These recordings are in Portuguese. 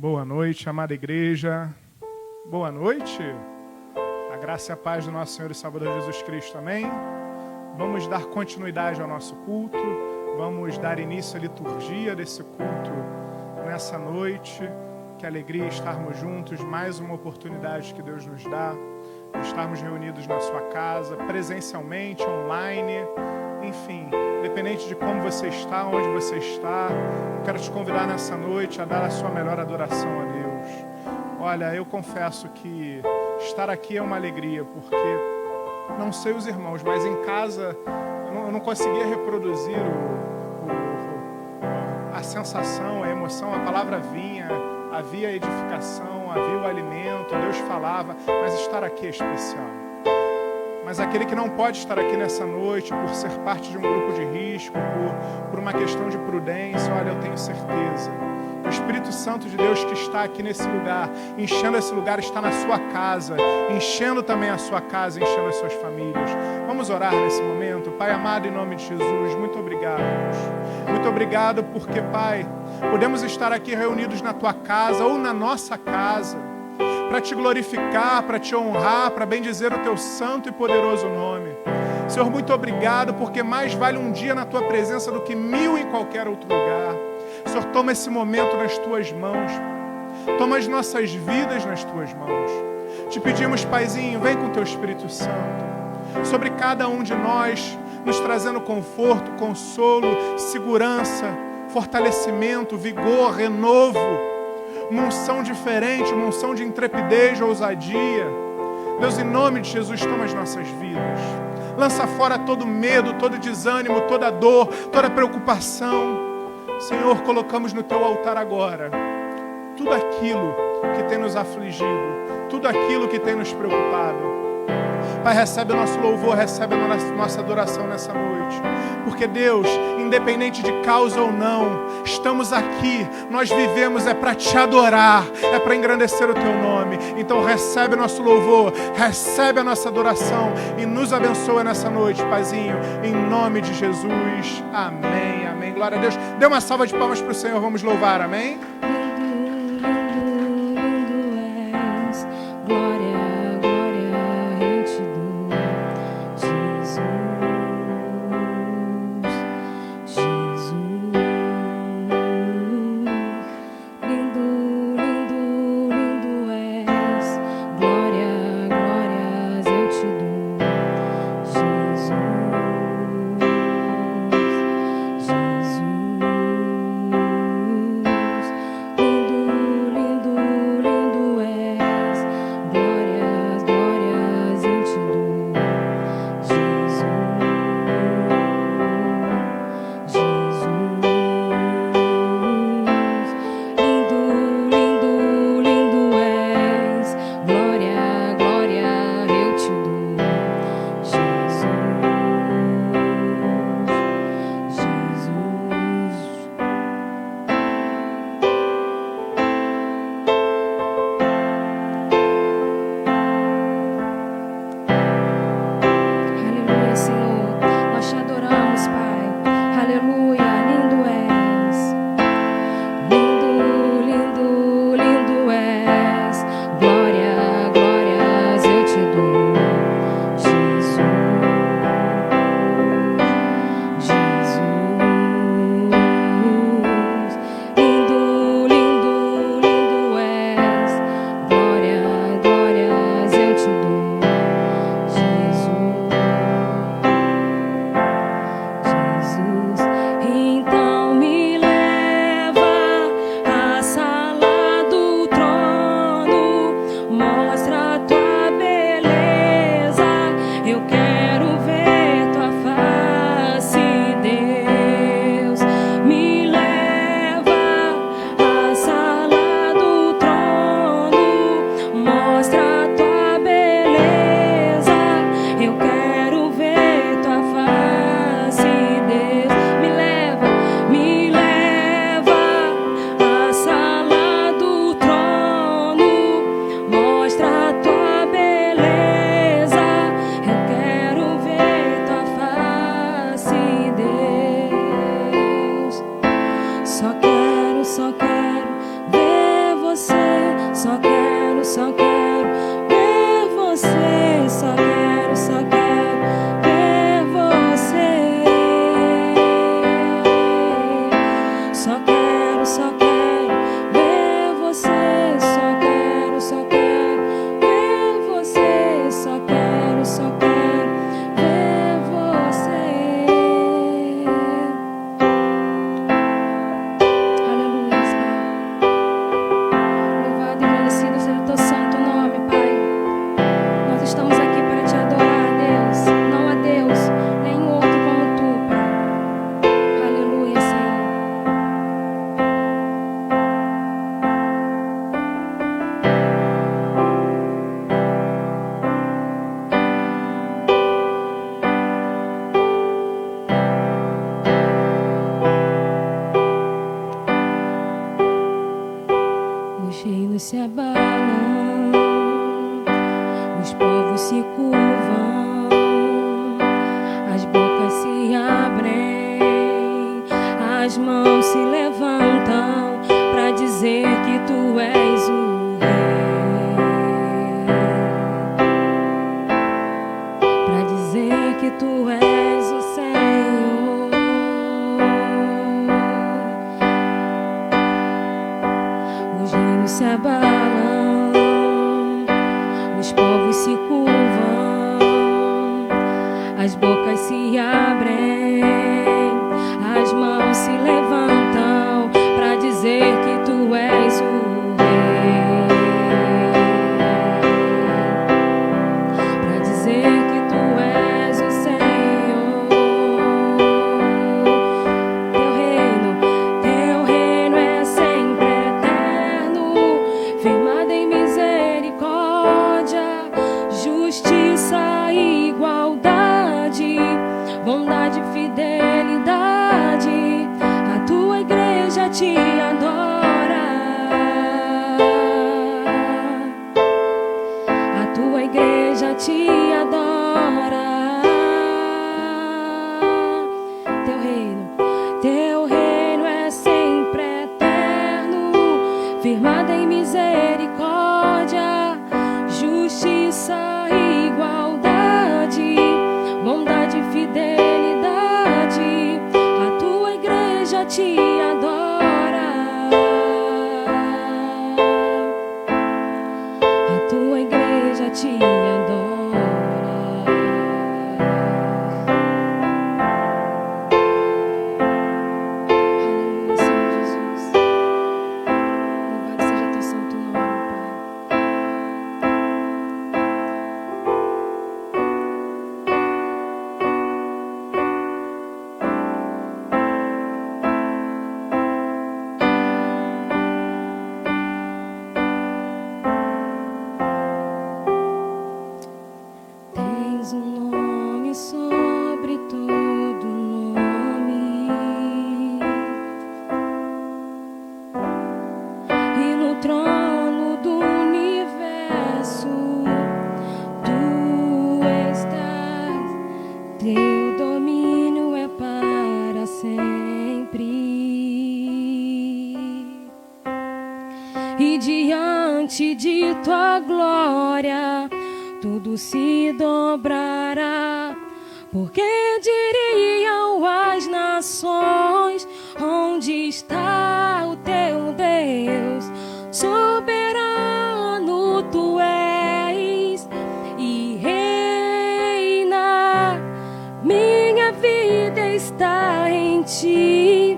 Boa noite, amada igreja. Boa noite. A graça e a paz do nosso Senhor e Salvador Jesus Cristo. Amém? Vamos dar continuidade ao nosso culto. Vamos dar início à liturgia desse culto nessa noite. Que alegria estarmos juntos. Mais uma oportunidade que Deus nos dá de estarmos reunidos na sua casa, presencialmente, online, enfim, independente de como você está, onde você está, eu quero te convidar nessa noite a dar a sua melhor adoração a Deus. Olha, eu confesso que estar aqui é uma alegria, porque não sei os irmãos, mas em casa eu não conseguia reproduzir a sensação, a emoção, a palavra vinha, havia edificação, havia o alimento, Deus falava, mas estar aqui é especial. Mas aquele que não pode estar aqui nessa noite por ser parte de um grupo de risco, por uma questão de prudência, olha, eu tenho certeza. O Espírito Santo de Deus que está aqui nesse lugar, enchendo esse lugar, está na sua casa, enchendo também a sua casa, enchendo as suas famílias. Vamos orar nesse momento. Pai amado, em nome de Jesus, muito obrigado, Deus. Muito obrigado porque, Pai, podemos estar aqui reunidos na tua casa ou na nossa casa, para te glorificar, para te honrar, para bendizer o teu santo e poderoso nome. Senhor, muito obrigado, porque mais vale um dia na tua presença do que 1000 em qualquer outro lugar. Senhor, toma esse momento nas tuas mãos, toma as nossas vidas nas tuas mãos. Te pedimos, Paizinho, vem com teu Espírito Santo sobre cada um de nós, nos trazendo conforto, consolo, segurança, fortalecimento, vigor, renovo, uma unção diferente, uma unção de intrepidez, ousadia. Deus, em nome de Jesus, toma as nossas vidas. Lança fora todo medo, todo desânimo, toda dor, toda preocupação. Senhor, colocamos no teu altar agora tudo aquilo que tem nos afligido, tudo aquilo que tem nos preocupado. Pai, recebe o nosso louvor, recebe a nossa adoração nessa noite. Porque Deus, independente de causa ou não, estamos aqui, nós vivemos é para te adorar, é para engrandecer o teu nome. Então recebe o nosso louvor, recebe a nossa adoração e nos abençoa nessa noite, Paizinho, em nome de Jesus. Amém, amém. Glória a Deus. Dê uma salva de palmas para o Senhor, vamos louvar, amém? Só quero ver você. povos se curvam, as bocas se abrem, as mãos se levantam para dizer que tu és o Rei, para dizer que tu és o Senhor. Os reinos se abalam, os povos se curvam, as bocas se abrem, as mãos se levantam para dizer que tu és o Rei, para dizer que tu és o Senhor. Teu reino é sempre eterno, firmado em misericórdia, justiça e igualdade, bondade e fidelidade. A tua igreja te adora, a tua igreja te adora. Teu reino é sempre eterno, firmado em misericórdia, justiça e igualdade, bondade e fidelidade. A tua igreja te adora, a tua igreja te adora. Aleluia, Senhor Jesus. Louvado seja teu santo nome, Pai. Tens um nome sobre todo nome, e no trono do universo tu estás. Teu domínio é para sempre, e diante de tua glória tudo se dobrará. Porque diriam as nações: onde está o teu Deus? Soberano tu és e reina. Minha vida está em ti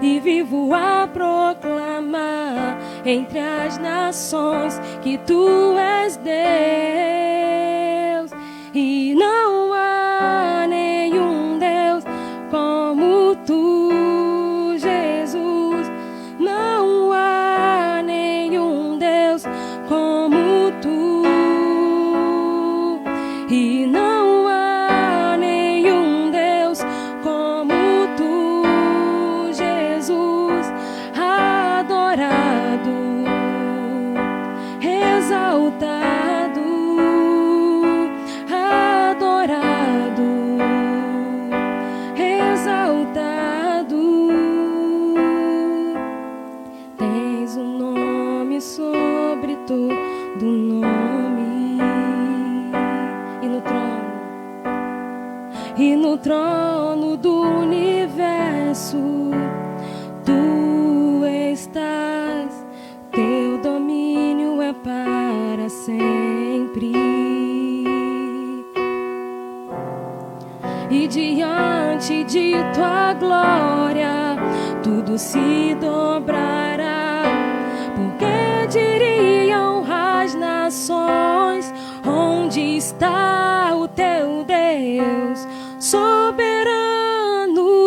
e vivo a proclamar entre as nações que tu és Deus, e não há nenhum Deus como tu, Jesus. Não há nenhum Deus como tu, e não há nenhum Deus como tu, Jesus. Adorado, exaltado, adorado, exaltado. Tens um nome sobre todo nome, e no trono do universo tu estás. Teu domínio é para sempre, e diante de tua glória tudo se dobrará. Porque diriam as nações: onde está o teu Deus? Soberano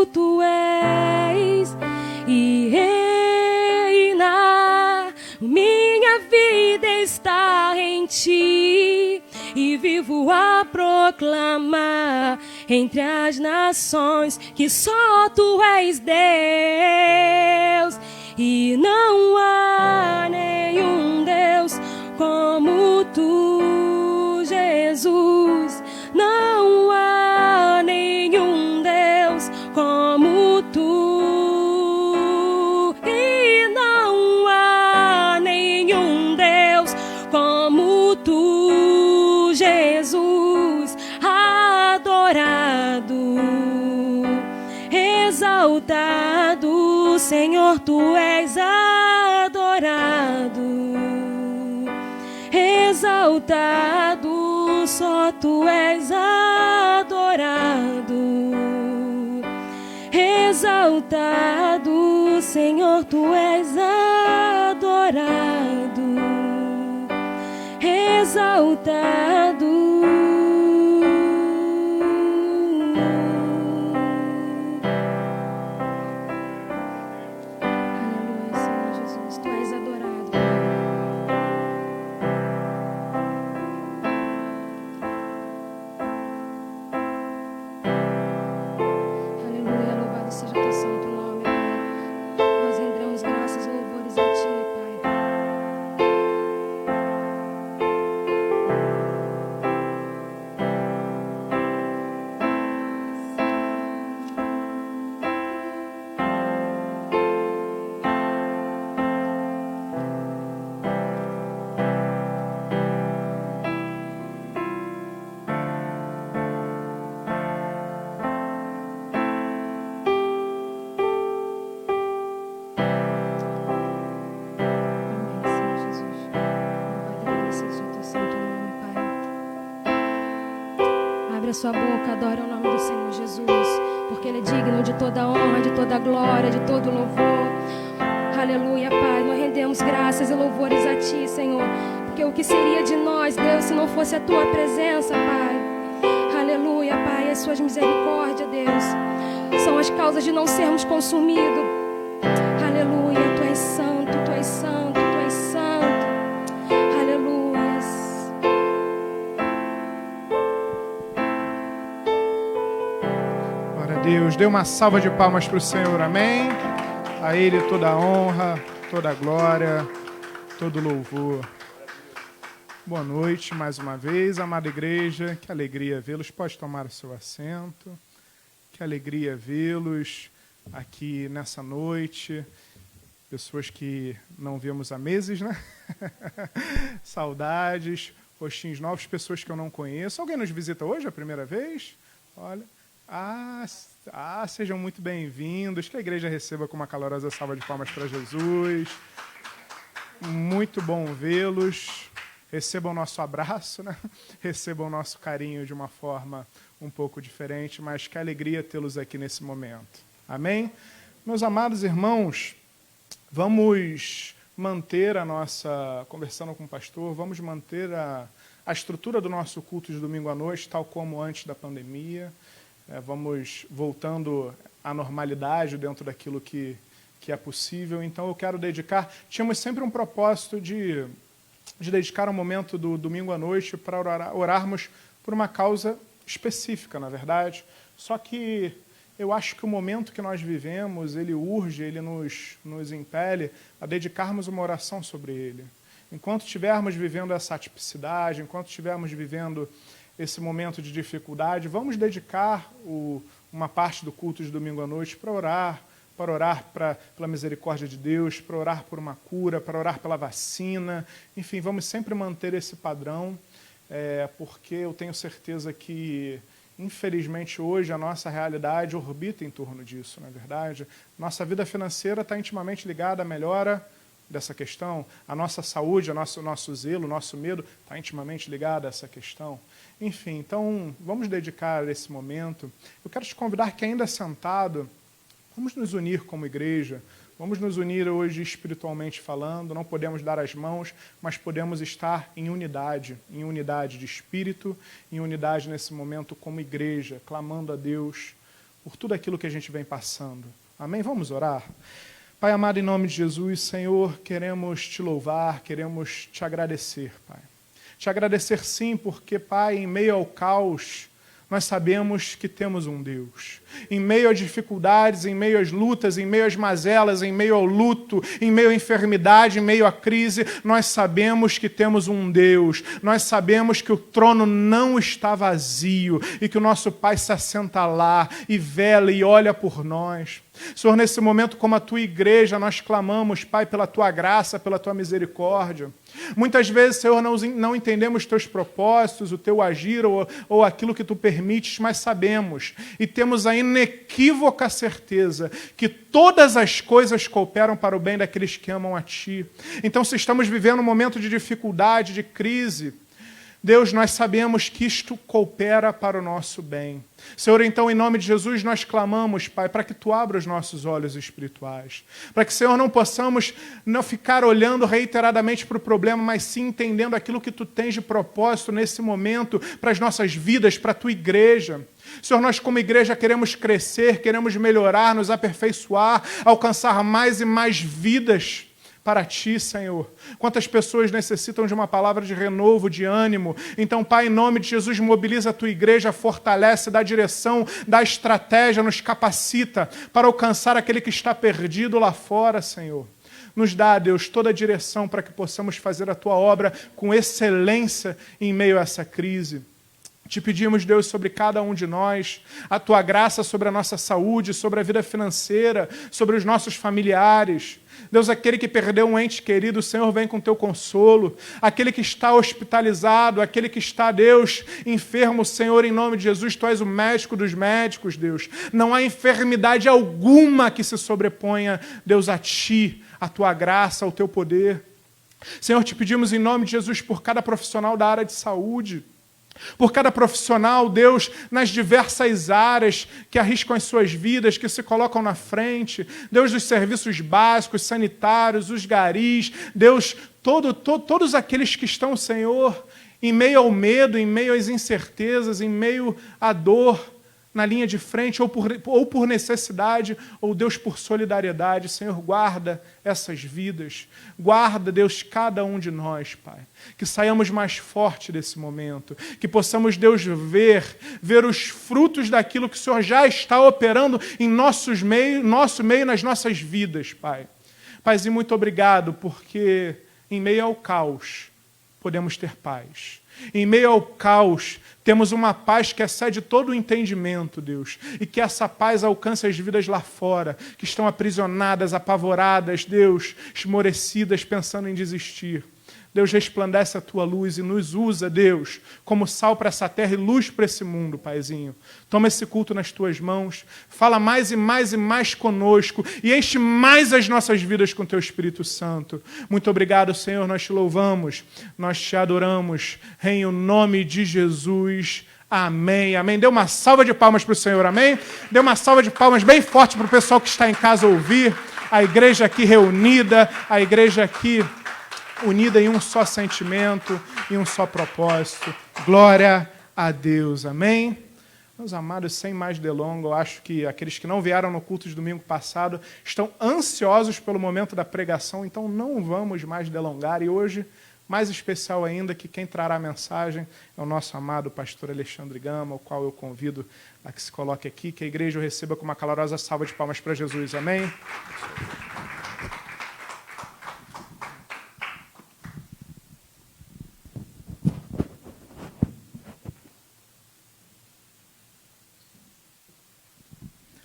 tu és e reina. Minha vida está em ti e vivo a proclamar entre as nações que só tu és Deus, e não há nenhum Deus como tu, Jesus. Jesus. Não há nenhum Deus como tu, e não há nenhum Deus como tu, Jesus. Adorado, exaltado, Senhor, tu és adorado, exaltado, só tu és adorado, exaltado, Senhor, tu és adorado, exaltado. Abre a sua boca, adora o nome do Senhor Jesus, porque Ele é digno de toda honra, de toda glória, de todo louvor. Aleluia, Pai, nós rendemos graças e louvores a Ti, Senhor, porque o que seria de nós, Deus, se não fosse a Tua presença, Pai? Aleluia, Pai, as Suas misericórdias, Deus, são as causas de não sermos consumidos. Aleluia, Tu és santo, Tu és santo, Tu és santo. Aleluia. Deus, dê uma salva de palmas para o Senhor, amém? A Ele toda a honra, toda a glória, todo o louvor. Boa noite mais uma vez, amada igreja, que alegria vê-los, pode tomar o seu assento, que alegria vê-los aqui nessa noite, pessoas que não vemos há meses, né? Saudades, rostinhos novos, pessoas que eu não conheço. Alguém nos visita hoje, a primeira vez? Olha... sejam muito bem-vindos, que a igreja receba com uma calorosa salva de palmas para Jesus. Muito bom vê-los. Recebam o nosso abraço, né? Recebam o nosso carinho de uma forma um pouco diferente, mas que alegria tê-los aqui nesse momento. Amém? Meus amados irmãos, vamos manter a nossa, conversando com o pastor, vamos manter a estrutura do nosso culto de domingo à noite, tal como antes da pandemia. Vamos voltando à normalidade dentro daquilo que é possível. Então eu quero dedicar... Tínhamos sempre um propósito de dedicar um momento do domingo à noite para orarmos por uma causa específica, na verdade. Só que eu acho que o momento que nós vivemos, ele urge, ele nos impele a dedicarmos uma oração sobre ele. Enquanto estivermos vivendo essa atipicidade, enquanto estivermos vivendo esse momento de dificuldade, vamos dedicar uma parte do culto de domingo à noite para orar pela misericórdia de Deus, para orar por uma cura, para orar pela vacina. Enfim, vamos sempre manter esse padrão, porque eu tenho certeza que, infelizmente, hoje a nossa realidade orbita em torno disso, não é verdade? Nossa vida financeira está intimamente ligada à melhora dessa questão, a nossa saúde, o nosso zelo, o nosso medo está intimamente ligado a essa questão. Enfim, então, vamos dedicar esse momento. Eu quero te convidar que, ainda sentado, vamos nos unir como igreja, vamos nos unir hoje espiritualmente falando, não podemos dar as mãos, mas podemos estar em unidade de espírito, em unidade nesse momento como igreja, clamando a Deus por tudo aquilo que a gente vem passando. Amém? Vamos orar? Pai amado, em nome de Jesus, Senhor, queremos te louvar, queremos te agradecer, Pai. Te agradecer sim, porque, Pai, em meio ao caos, nós sabemos que temos um Deus. Em meio às dificuldades, em meio às lutas, em meio às mazelas, em meio ao luto, em meio à enfermidade, em meio à crise, nós sabemos que temos um Deus. Nós sabemos que o trono não está vazio e que o nosso Pai se assenta lá e vela e olha por nós. Senhor, nesse momento, como a tua igreja, nós clamamos, Pai, pela tua graça, pela tua misericórdia. Muitas vezes, Senhor, não entendemos teus propósitos, o teu agir ou aquilo que tu permites, mas sabemos e temos a inequívoca certeza que todas as coisas cooperam para o bem daqueles que amam a ti. Então, se estamos vivendo um momento de dificuldade, de crise, Deus, nós sabemos que isto coopera para o nosso bem. Senhor, então, em nome de Jesus, nós clamamos, Pai, para que Tu abra os nossos olhos espirituais. Para que, Senhor, não possamos não ficar olhando reiteradamente para o problema, mas sim entendendo aquilo que Tu tens de propósito nesse momento para as nossas vidas, para a Tua igreja. Senhor, nós como igreja queremos crescer, queremos melhorar, nos aperfeiçoar, alcançar mais e mais vidas para Ti, Senhor. Quantas pessoas necessitam de uma palavra de renovo, de ânimo. Então, Pai, em nome de Jesus, mobiliza a Tua igreja, fortalece, dá direção, dá estratégia, nos capacita para alcançar aquele que está perdido lá fora, Senhor. Nos dá, Deus, toda a direção para que possamos fazer a Tua obra com excelência em meio a essa crise. Te pedimos, Deus, sobre cada um de nós, a Tua graça sobre a nossa saúde, sobre a vida financeira, sobre os nossos familiares. Deus, aquele que perdeu um ente querido, o Senhor vem com Teu consolo. Aquele que está hospitalizado, aquele que está, Deus, enfermo, Senhor, em nome de Jesus, Tu és o médico dos médicos, Deus. Não há enfermidade alguma que se sobreponha, Deus, a Ti, a Tua graça, ao Teu poder. Senhor, te pedimos em nome de Jesus por cada profissional da área de saúde, por cada profissional, Deus, nas diversas áreas que arriscam as suas vidas, que se colocam na frente, Deus, dos serviços básicos, sanitários, os garis, Deus, todos aqueles que estão, Senhor, em meio ao medo, em meio às incertezas, em meio à dor, na linha de frente, ou por necessidade, ou, Deus, por solidariedade. Senhor, guarda essas vidas. Guarda, Deus, cada um de nós, Pai. Que saiamos mais forte desse momento. Que possamos, Deus, ver os frutos daquilo que o Senhor já está operando em nosso meio, nas nossas vidas, Pai. Paizinho, muito obrigado, porque em meio ao caos podemos ter paz. Em meio ao caos, temos uma paz que excede todo o entendimento, Deus. E que essa paz alcance as vidas lá fora, que estão aprisionadas, apavoradas, Deus, esmorecidas, pensando em desistir. Deus, resplandece a Tua luz e nos usa, Deus, como sal para essa terra e luz para esse mundo, Paizinho. Toma esse culto nas Tuas mãos, fala mais e mais e mais conosco e enche mais as nossas vidas com Teu Espírito Santo. Muito obrigado, Senhor, nós Te louvamos, nós Te adoramos, em o nome de Jesus. Amém, amém. Dê uma salva de palmas para o Senhor, amém? Dê uma salva de palmas bem forte para o pessoal que está em casa ouvir, a igreja aqui reunida, a igreja aqui unida em um só sentimento, em um só propósito. Glória a Deus. Amém? Meus amados, sem mais delongas, eu acho que aqueles que não vieram no culto de domingo passado estão ansiosos pelo momento da pregação, então não vamos mais delongar. E hoje, mais especial ainda, que quem trará a mensagem é o nosso amado pastor Alexandre Gama, o qual eu convido a que se coloque aqui, que a igreja o receba com uma calorosa salva de palmas para Jesus. Amém?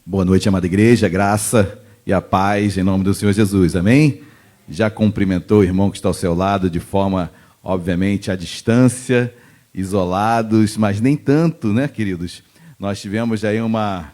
Boa noite, amada igreja, graça e a paz em nome do Senhor Jesus, amém? Já cumprimentou o irmão que está ao seu lado de forma, obviamente, à distância, isolados, mas nem tanto, né, queridos? Nós tivemos aí uma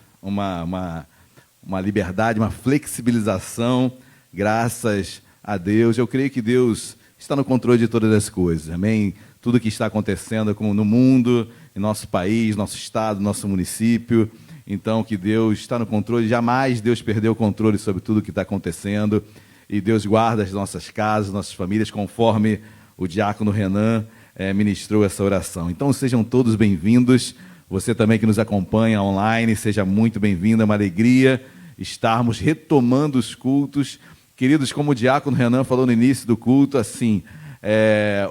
liberdade, uma flexibilização, graças a Deus. Eu creio que Deus está no controle de todas as coisas, amém? Tudo que está acontecendo no mundo, em nosso país, nosso estado, nosso município. Então, que Deus está no controle, jamais Deus perdeu o controle sobre tudo o que está acontecendo. E Deus guarda as nossas casas, nossas famílias, conforme o diácono Renan ministrou essa oração. Então, sejam todos bem-vindos. Você também que nos acompanha online, seja muito bem-vindo. É uma alegria estarmos retomando os cultos. Queridos, como o diácono Renan falou no início do culto, assim,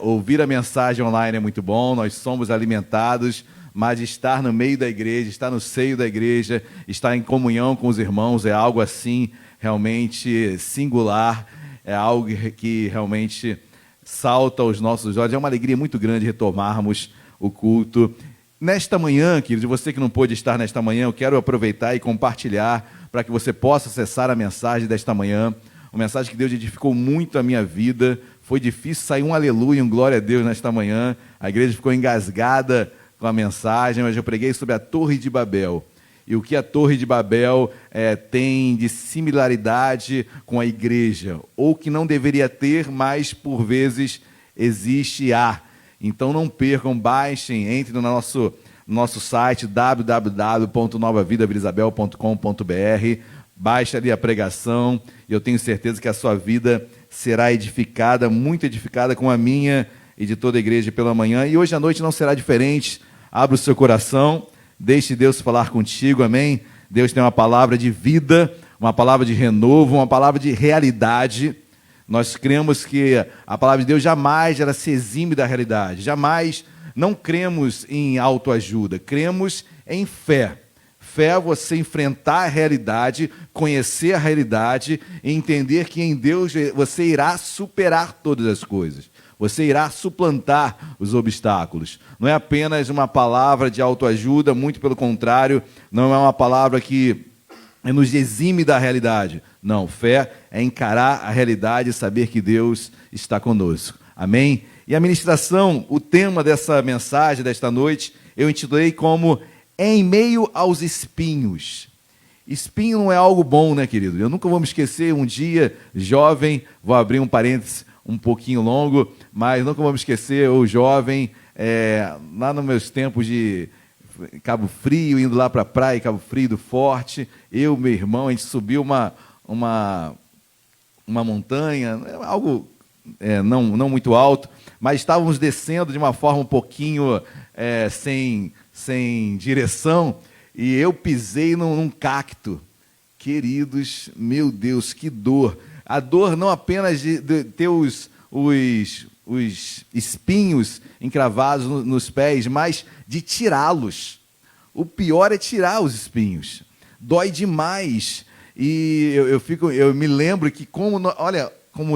ouvir a mensagem online é muito bom, nós somos alimentados, mas estar no meio da igreja, estar no seio da igreja, estar em comunhão com os irmãos é algo assim realmente singular, é algo que realmente salta aos nossos olhos. É uma alegria muito grande retomarmos o culto. Nesta manhã, querido, você que não pôde estar nesta manhã, eu quero aproveitar e compartilhar para que você possa acessar a mensagem desta manhã, uma mensagem que Deus edificou muito a minha vida. Foi difícil sair um aleluia, um glória a Deus nesta manhã. A igreja ficou engasgada com a mensagem, mas eu preguei sobre a Torre de Babel. E o que a Torre de Babel tem de similaridade com a igreja, ou que não deveria ter, mas por vezes existe e há. Então não percam, baixem, entrem no nosso site www.novavidavilaisabel.com.br, baixe ali a pregação, e eu tenho certeza que a sua vida será edificada, muito edificada, com a minha e de toda a igreja pela manhã. E hoje à noite não será diferente. Abra o seu coração, deixe Deus falar contigo, amém? Deus tem uma palavra de vida, uma palavra de renovo, uma palavra de realidade. Nós cremos que a palavra de Deus jamais ela se exime da realidade, jamais. Não cremos em autoajuda, cremos em fé. Fé é você enfrentar a realidade, conhecer a realidade e entender que em Deus você irá superar todas as coisas. Você irá suplantar os obstáculos. Não é apenas uma palavra de autoajuda, muito pelo contrário, não é uma palavra que nos exime da realidade. Não, fé é encarar a realidade e saber que Deus está conosco. Amém? E a ministração, o tema dessa mensagem, desta noite, eu intitulei como Em Meio aos Espinhos. Espinho não é algo bom, né, querido? Eu nunca vou me esquecer, um dia, jovem, vou abrir um parênteses um pouquinho longo, mas nunca vou me esquecer, o jovem, lá nos meus tempos de Cabo Frio, indo lá para a praia, Cabo Frio do Forte, eu, meu irmão, a gente subiu uma montanha, algo não muito alto, mas estávamos descendo de uma forma um pouquinho sem direção, e eu pisei num cacto. Queridos, meu Deus, que dor! A dor não apenas de ter os espinhos encravados nos pés, mas de tirá-los. O pior é tirar os espinhos. Dói demais. E eu me lembro que, como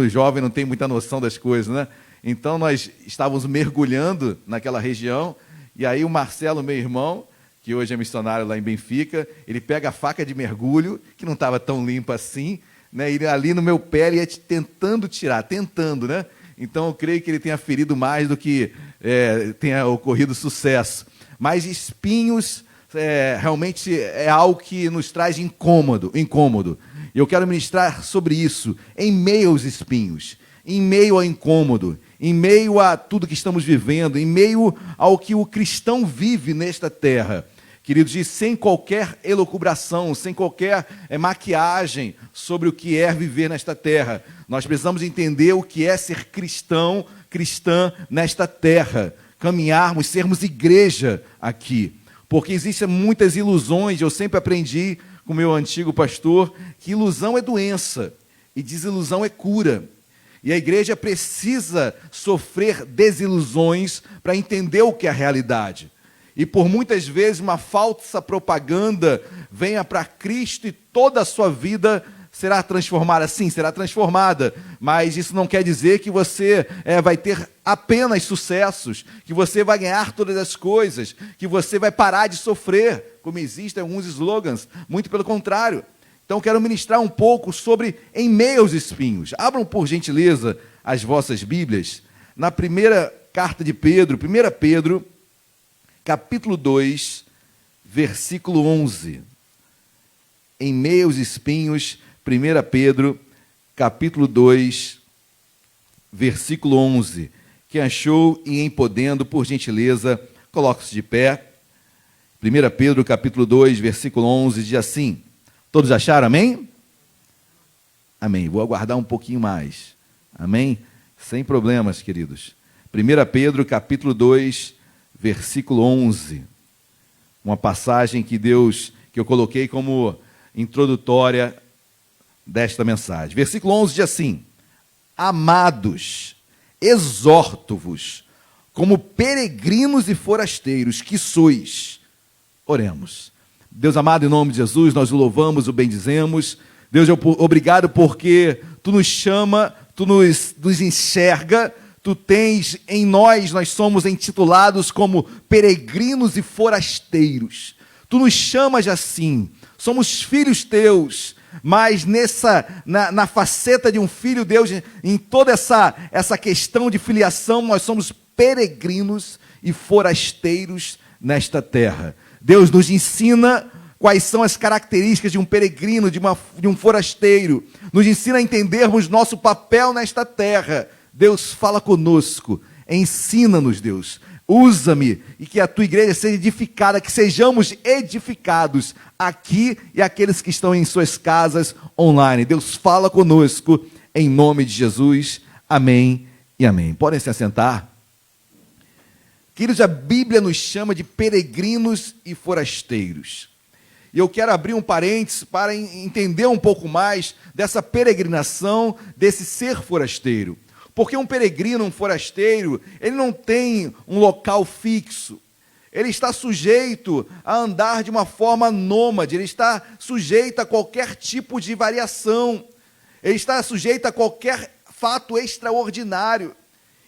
jovem não tem muita noção das coisas, né? Então nós estávamos mergulhando naquela região, e aí o Marcelo, meu irmão, que hoje é missionário lá em Benfica, ele pega a faca de mergulho, que não estava tão limpa assim, né? E ali no meu pé ele ia tentando tirar, né? Então eu creio que ele tenha ferido mais do que tenha ocorrido sucesso. Mas espinhos realmente é algo que nos traz incômodo. E eu quero ministrar sobre isso, em meio aos espinhos, em meio ao incômodo, em meio a tudo que estamos vivendo, em meio ao que o cristão vive nesta terra. Queridos, e sem qualquer elucubração, sem qualquer maquiagem sobre o que é viver nesta terra. Nós precisamos entender o que é ser cristão, cristã nesta terra. Caminharmos, sermos igreja aqui. Porque existem muitas ilusões. Eu sempre aprendi com o meu antigo pastor que ilusão é doença e desilusão é cura. E a igreja precisa sofrer desilusões para entender o que é a realidade. E por muitas vezes uma falsa propaganda venha para Cristo e toda a sua vida será transformada. Sim, será transformada, mas isso não quer dizer que você vai ter apenas sucessos, que você vai ganhar todas as coisas, que você vai parar de sofrer, como existem alguns slogans, muito pelo contrário. Então quero ministrar um pouco sobre em meio aos espinhos. Abram por gentileza as vossas Bíblias, na primeira carta de Pedro, 1 Pedro, capítulo 2, versículo 11. Em meio aos espinhos, 1 Pedro, capítulo 2, versículo 11. Quem achou e em podendo, por gentileza, coloque-se de pé. 1 Pedro, capítulo 2, versículo 11, diz assim. Todos acharam, amém? Amém. Vou aguardar um pouquinho mais. Amém? Sem problemas, queridos. 1 Pedro, capítulo 2, versículo 11. Uma passagem que eu coloquei como introdutória desta mensagem. Versículo 11 diz assim: Amados, exorto-vos como peregrinos e forasteiros que sois. Oremos. Deus amado, em nome de Jesus, nós o louvamos, o bendizemos. Deus, obrigado porque Tu nos chama, Tu nos enxerga, Tu tens em nós somos intitulados como peregrinos e forasteiros. Tu nos chamas assim, somos filhos Teus, mas na faceta de um filho, Deus, em toda essa questão de filiação, nós somos peregrinos e forasteiros nesta terra. Deus nos ensina quais são as características de um peregrino, de um forasteiro. Nos ensina a entendermos nosso papel nesta terra. Deus, fala conosco, ensina-nos, Deus. Usa-me e que a Tua igreja seja edificada, que sejamos edificados aqui e aqueles que estão em suas casas online. Deus, fala conosco em nome de Jesus. Amém e amém. Podem se assentar. Queridos, a Bíblia nos chama de peregrinos e forasteiros. E eu quero abrir um parênteses para entender um pouco mais dessa peregrinação, desse ser forasteiro. Porque um peregrino, um forasteiro, ele não tem um local fixo. Ele está sujeito a andar de uma forma nômade, ele está sujeito a qualquer tipo de variação. Ele está sujeito a qualquer fato extraordinário.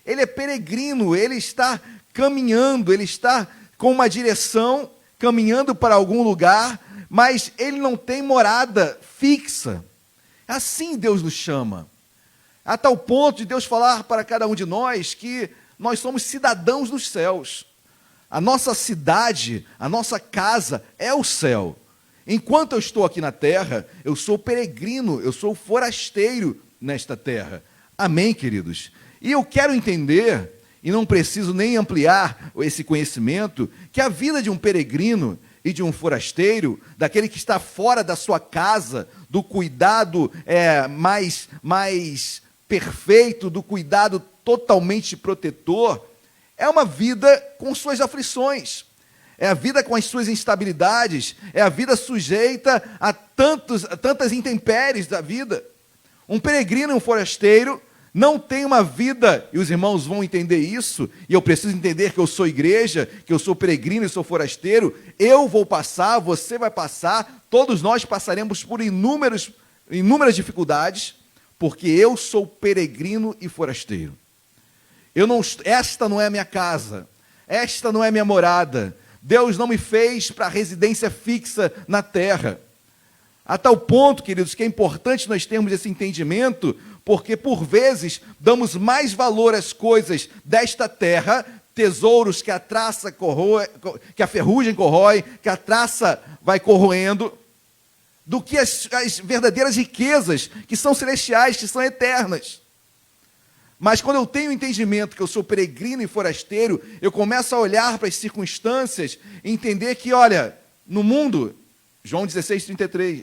Ele é peregrino, ele está caminhando, ele está com uma direção, caminhando para algum lugar, mas ele não tem morada fixa. Assim Deus nos chama. A tal ponto de Deus falar para cada um de nós que nós somos cidadãos dos céus. A nossa cidade, a nossa casa é o céu. Enquanto eu estou aqui na terra, eu sou peregrino, eu sou forasteiro nesta terra. Amém, queridos? E eu quero entender, e não preciso nem ampliar esse conhecimento, que a vida de um peregrino e de um forasteiro, daquele que está fora da sua casa, do cuidado mais perfeito, do cuidado totalmente protetor, é uma vida com suas aflições, é a vida com as suas instabilidades, é a vida sujeita a tantas intempéries da vida. Um peregrino e um forasteiro não tem uma vida, e os irmãos vão entender isso, e eu preciso entender que eu sou igreja, que eu sou peregrino e sou forasteiro, eu vou passar, você vai passar, todos nós passaremos por inúmeras dificuldades, porque eu sou peregrino e forasteiro. Esta não é a minha casa, esta não é a minha morada. Deus não me fez para residência fixa na terra. A tal ponto, queridos, que é importante nós termos esse entendimento, porque por vezes damos mais valor às coisas desta terra, tesouros que a ferrugem corrói, que a traça vai corroendo, do que as verdadeiras riquezas que são celestiais, que são eternas. Mas quando eu tenho o entendimento que eu sou peregrino e forasteiro, eu começo a olhar para as circunstâncias e entender que, olha, no mundo, João 16,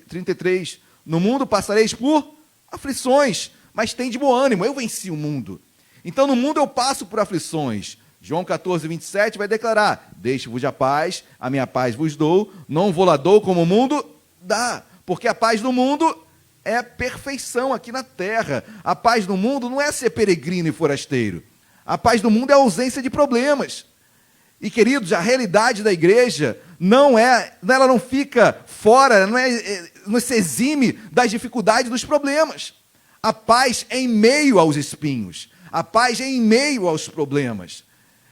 33, no mundo passareis por aflições, mas tem de bom ânimo, eu venci o mundo. Então no mundo eu passo por aflições. João 14, 27 vai declarar, deixe-vos a minha paz vos dou, não vou lá dou como o mundo dá. Porque a paz do mundo é perfeição aqui na terra. A paz do mundo não é ser peregrino e forasteiro. A paz do mundo é a ausência de problemas. E, queridos, a realidade da igreja ela não fica fora, não se exime das dificuldades, dos problemas. A paz é em meio aos espinhos. A paz é em meio aos problemas.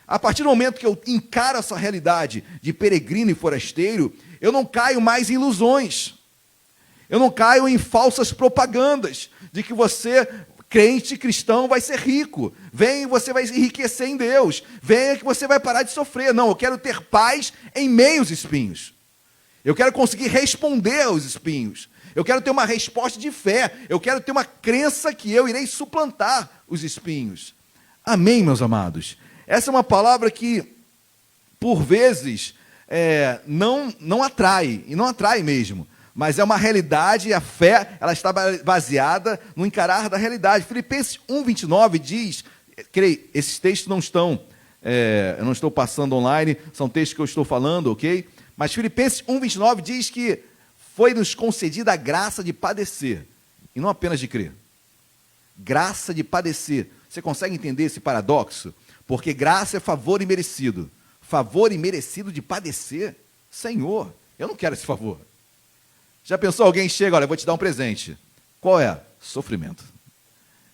A partir do momento que eu encaro essa realidade de peregrino e forasteiro, eu não caio mais em ilusões. Eu não caio em falsas propagandas de que você, crente cristão, vai ser rico. Venha e você vai enriquecer em Deus. Venha que você vai parar de sofrer. Não, eu quero ter paz em meio aos espinhos. Eu quero conseguir responder aos espinhos. Eu quero ter uma resposta de fé. Eu quero ter uma crença que eu irei suplantar os espinhos. Amém, meus amados? Essa é uma palavra que, por vezes, não atrai, e não atrai mesmo. Mas é uma realidade, e a fé ela está baseada no encarar da realidade. Filipenses 1:29 diz, creio, esses textos não estão, eu não estou passando online, são textos que eu estou falando, ok? Mas Filipenses 1:29 diz que foi-nos concedida a graça de padecer, e não apenas de crer. Graça de padecer. Você consegue entender esse paradoxo? porque graça é favor imerecido. Favor imerecido de padecer. Senhor, eu não quero esse favor. Já pensou, alguém chega, olha, eu vou te dar um presente. Qual é? Sofrimento.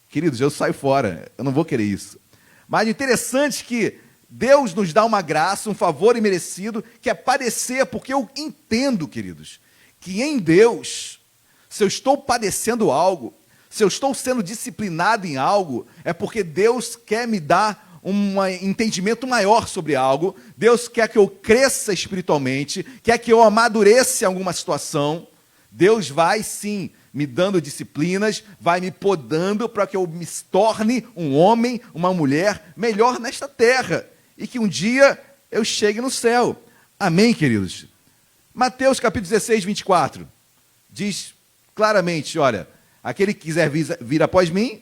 Queridos, eu saio fora, eu não vou querer isso. Mas interessante que Deus nos dá uma graça, um favor imerecido, que é padecer, porque eu entendo, queridos, que em Deus, se eu estou padecendo algo, se eu estou sendo disciplinado em algo, é porque Deus quer me dar um entendimento maior sobre algo, Deus quer que eu cresça espiritualmente, quer que eu amadureça em alguma situação. Deus vai sim me dando disciplinas, vai me podando para que eu me torne um homem, uma mulher melhor nesta terra e que um dia eu chegue no céu. Amém, queridos? Mateus capítulo 16, 24 diz claramente, olha, aquele que quiser vir após mim,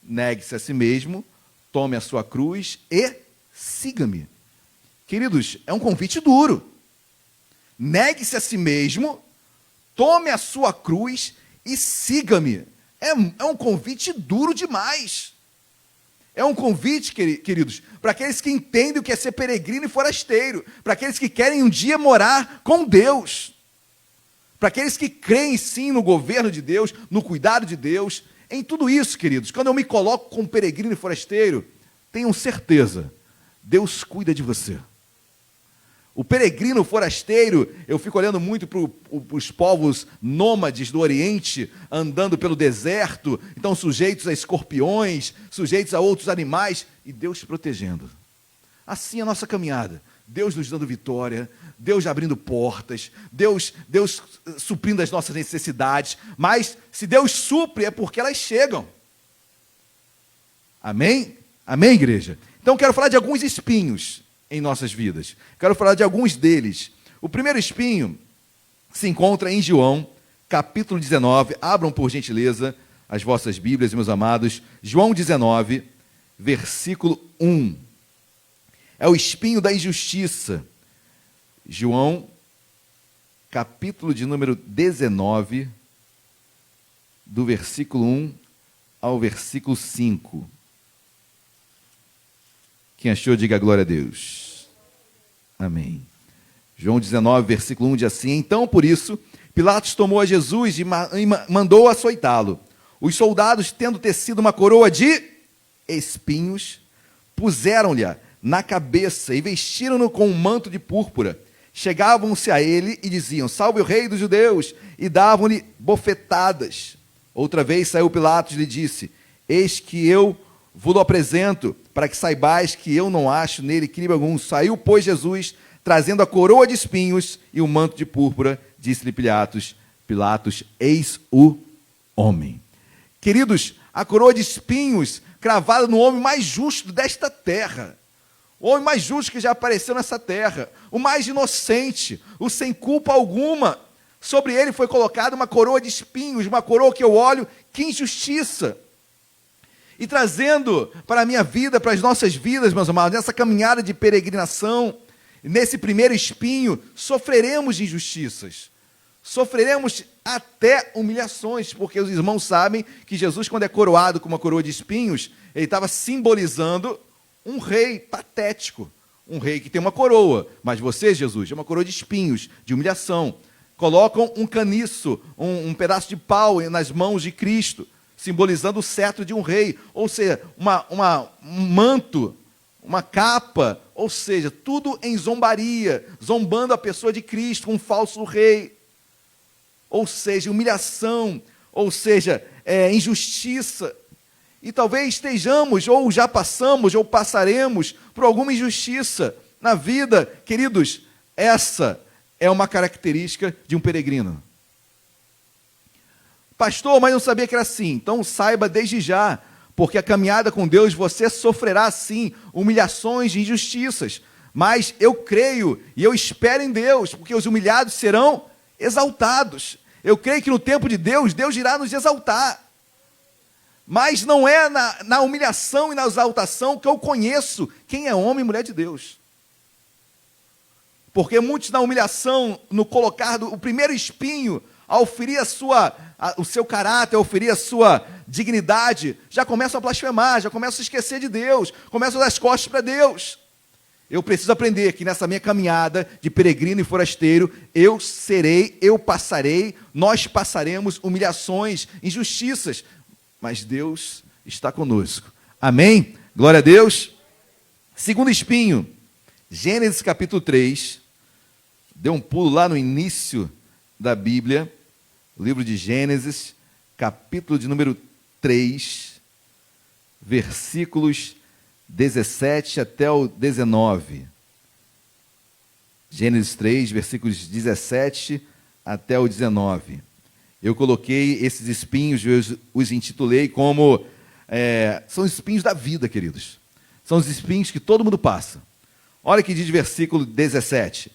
negue-se a si mesmo, tome a sua cruz e siga-me. Queridos, é um convite duro. Negue-se a si mesmo, tome a sua cruz e siga-me. É um convite duro demais. É um convite, queridos, para aqueles que entendem o que é ser peregrino e forasteiro, para aqueles que querem um dia morar com Deus, para aqueles que creem sim no governo de Deus, no cuidado de Deus, em tudo isso, queridos. Quando eu me coloco como peregrino e forasteiro, tenham certeza, Deus cuida de você. O peregrino forasteiro, eu fico olhando muito para os povos nômades do Oriente, andando pelo deserto, então sujeitos a escorpiões, sujeitos a outros animais, e Deus protegendo. Assim é a nossa caminhada. Deus nos dando vitória, Deus abrindo portas, Deus suprindo as nossas necessidades, mas se Deus supre é porque elas chegam. Amém? Amém, igreja? Então quero falar de alguns espinhos em nossas vidas. Quero falar de alguns deles. O primeiro espinho se encontra em João, capítulo 19. Abram, por gentileza, as vossas Bíblias, meus amados. João 19, versículo 1. É o espinho da injustiça. João, capítulo de número 19, do versículo 1 ao versículo 5. Quem achou, diga glória a Deus. Amém. João 19, versículo 1 diz assim: Então, por isso, Pilatos tomou a Jesus e mandou açoitá-lo. Os soldados, tendo tecido uma coroa de espinhos, puseram-lhe na cabeça e vestiram-no com um manto de púrpura. Chegavam-se a ele e diziam: Salve o rei dos judeus! E davam-lhe bofetadas. Outra vez saiu Pilatos e lhe disse: Eis que eu vos apresento, para que saibais que eu não acho nele crime algum. Saiu, pois, Jesus, trazendo a coroa de espinhos e o manto de púrpura. Disse-lhe Pilatos: eis o homem. Queridos, a coroa de espinhos cravada no homem mais justo desta terra. O homem mais justo que já apareceu nessa terra. O mais inocente, o sem culpa alguma. Sobre ele foi colocada uma coroa de espinhos, uma coroa que eu olho, que injustiça. E trazendo para a minha vida, para as nossas vidas, meus amados, nessa caminhada de peregrinação, nesse primeiro espinho, sofreremos injustiças. Sofreremos até humilhações, porque os irmãos sabem que Jesus, quando é coroado com uma coroa de espinhos, ele estava simbolizando um rei patético. Um rei que tem uma coroa, mas você, Jesus, é uma coroa de espinhos, de humilhação. Colocam um caniço, um pedaço de pau nas mãos de Cristo, simbolizando o cetro de um rei, ou seja, um manto, uma capa, ou seja, tudo em zombaria, zombando a pessoa de Cristo, um falso rei, ou seja, humilhação, ou seja, injustiça. E talvez estejamos, ou já passamos, ou passaremos por alguma injustiça na vida. Queridos, essa é uma característica de um peregrino. Pastor, mas não sabia que era assim. Então saiba desde já, porque a caminhada com Deus você sofrerá sim humilhações e injustiças. Mas eu creio e eu espero em Deus, porque os humilhados serão exaltados. Eu creio que no tempo de Deus, Deus irá nos exaltar. Mas não é na humilhação e na exaltação que eu conheço quem é homem e mulher de Deus. Porque muitos na humilhação, no colocar o primeiro espinho, ao ferir o seu caráter, ao ferir dignidade, já começam a blasfemar, já começam a esquecer de Deus, começam a dar as costas para Deus. Eu preciso aprender que nessa minha caminhada de peregrino e forasteiro, nós passaremos humilhações, injustiças, mas Deus está conosco. Amém? Glória a Deus. Segundo espinho, Gênesis capítulo 3, dê um pulo lá no início da Bíblia, o livro de Gênesis, capítulo de número 3, versículos 17 até o 19. Gênesis 3, versículos 17 até o 19. Eu coloquei esses espinhos, eu os intitulei como, são os espinhos da vida, queridos. São os espinhos que todo mundo passa. Olha que diz versículo 17.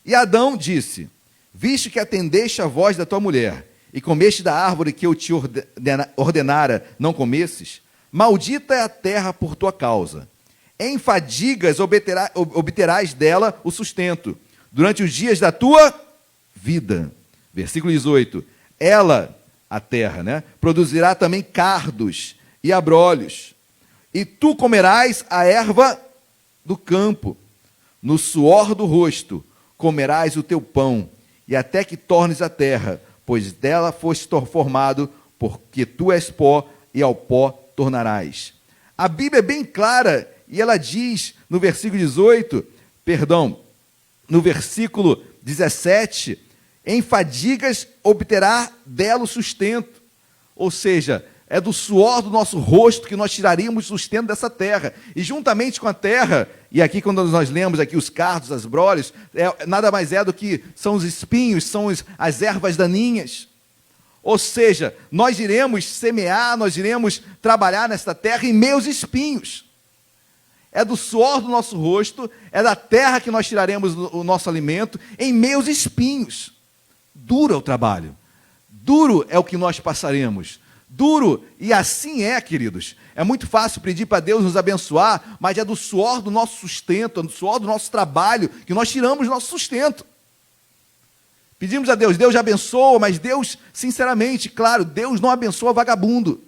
E Adão disse, visto que atendeste a voz da tua mulher, e comeste da árvore que eu te ordenara não comesses, maldita é a terra por tua causa. Em fadigas obterás dela o sustento, durante os dias da tua vida. Versículo 18. Ela, a terra, produzirá também cardos e abrolhos, e tu comerás a erva do campo. No suor do rosto comerás o teu pão, e até que tornes a terra, pois dela foste formado, porque tu és pó, e ao pó tornarás. A Bíblia é bem clara, e ela diz no versículo 17, em fadigas obterá dela o sustento. Ou seja, é do suor do nosso rosto que nós tiraríamos o sustento dessa terra. E juntamente com a terra, e aqui quando nós lemos aqui os cardos, as brolhos, nada mais é do que são os espinhos, são as ervas daninhas. Ou seja, nós iremos semear, nós iremos trabalhar nesta terra em meio aos espinhos. É do suor do nosso rosto, é da terra que nós tiraremos o nosso alimento, em meio aos espinhos. Duro é o trabalho, duro é o que nós passaremos, duro, e assim queridos. É muito fácil pedir para Deus nos abençoar, mas é do suor do nosso sustento, é do suor do nosso trabalho, que nós tiramos o nosso sustento. Pedimos a Deus, Deus abençoa, mas Deus, sinceramente, claro, Deus não abençoa vagabundo.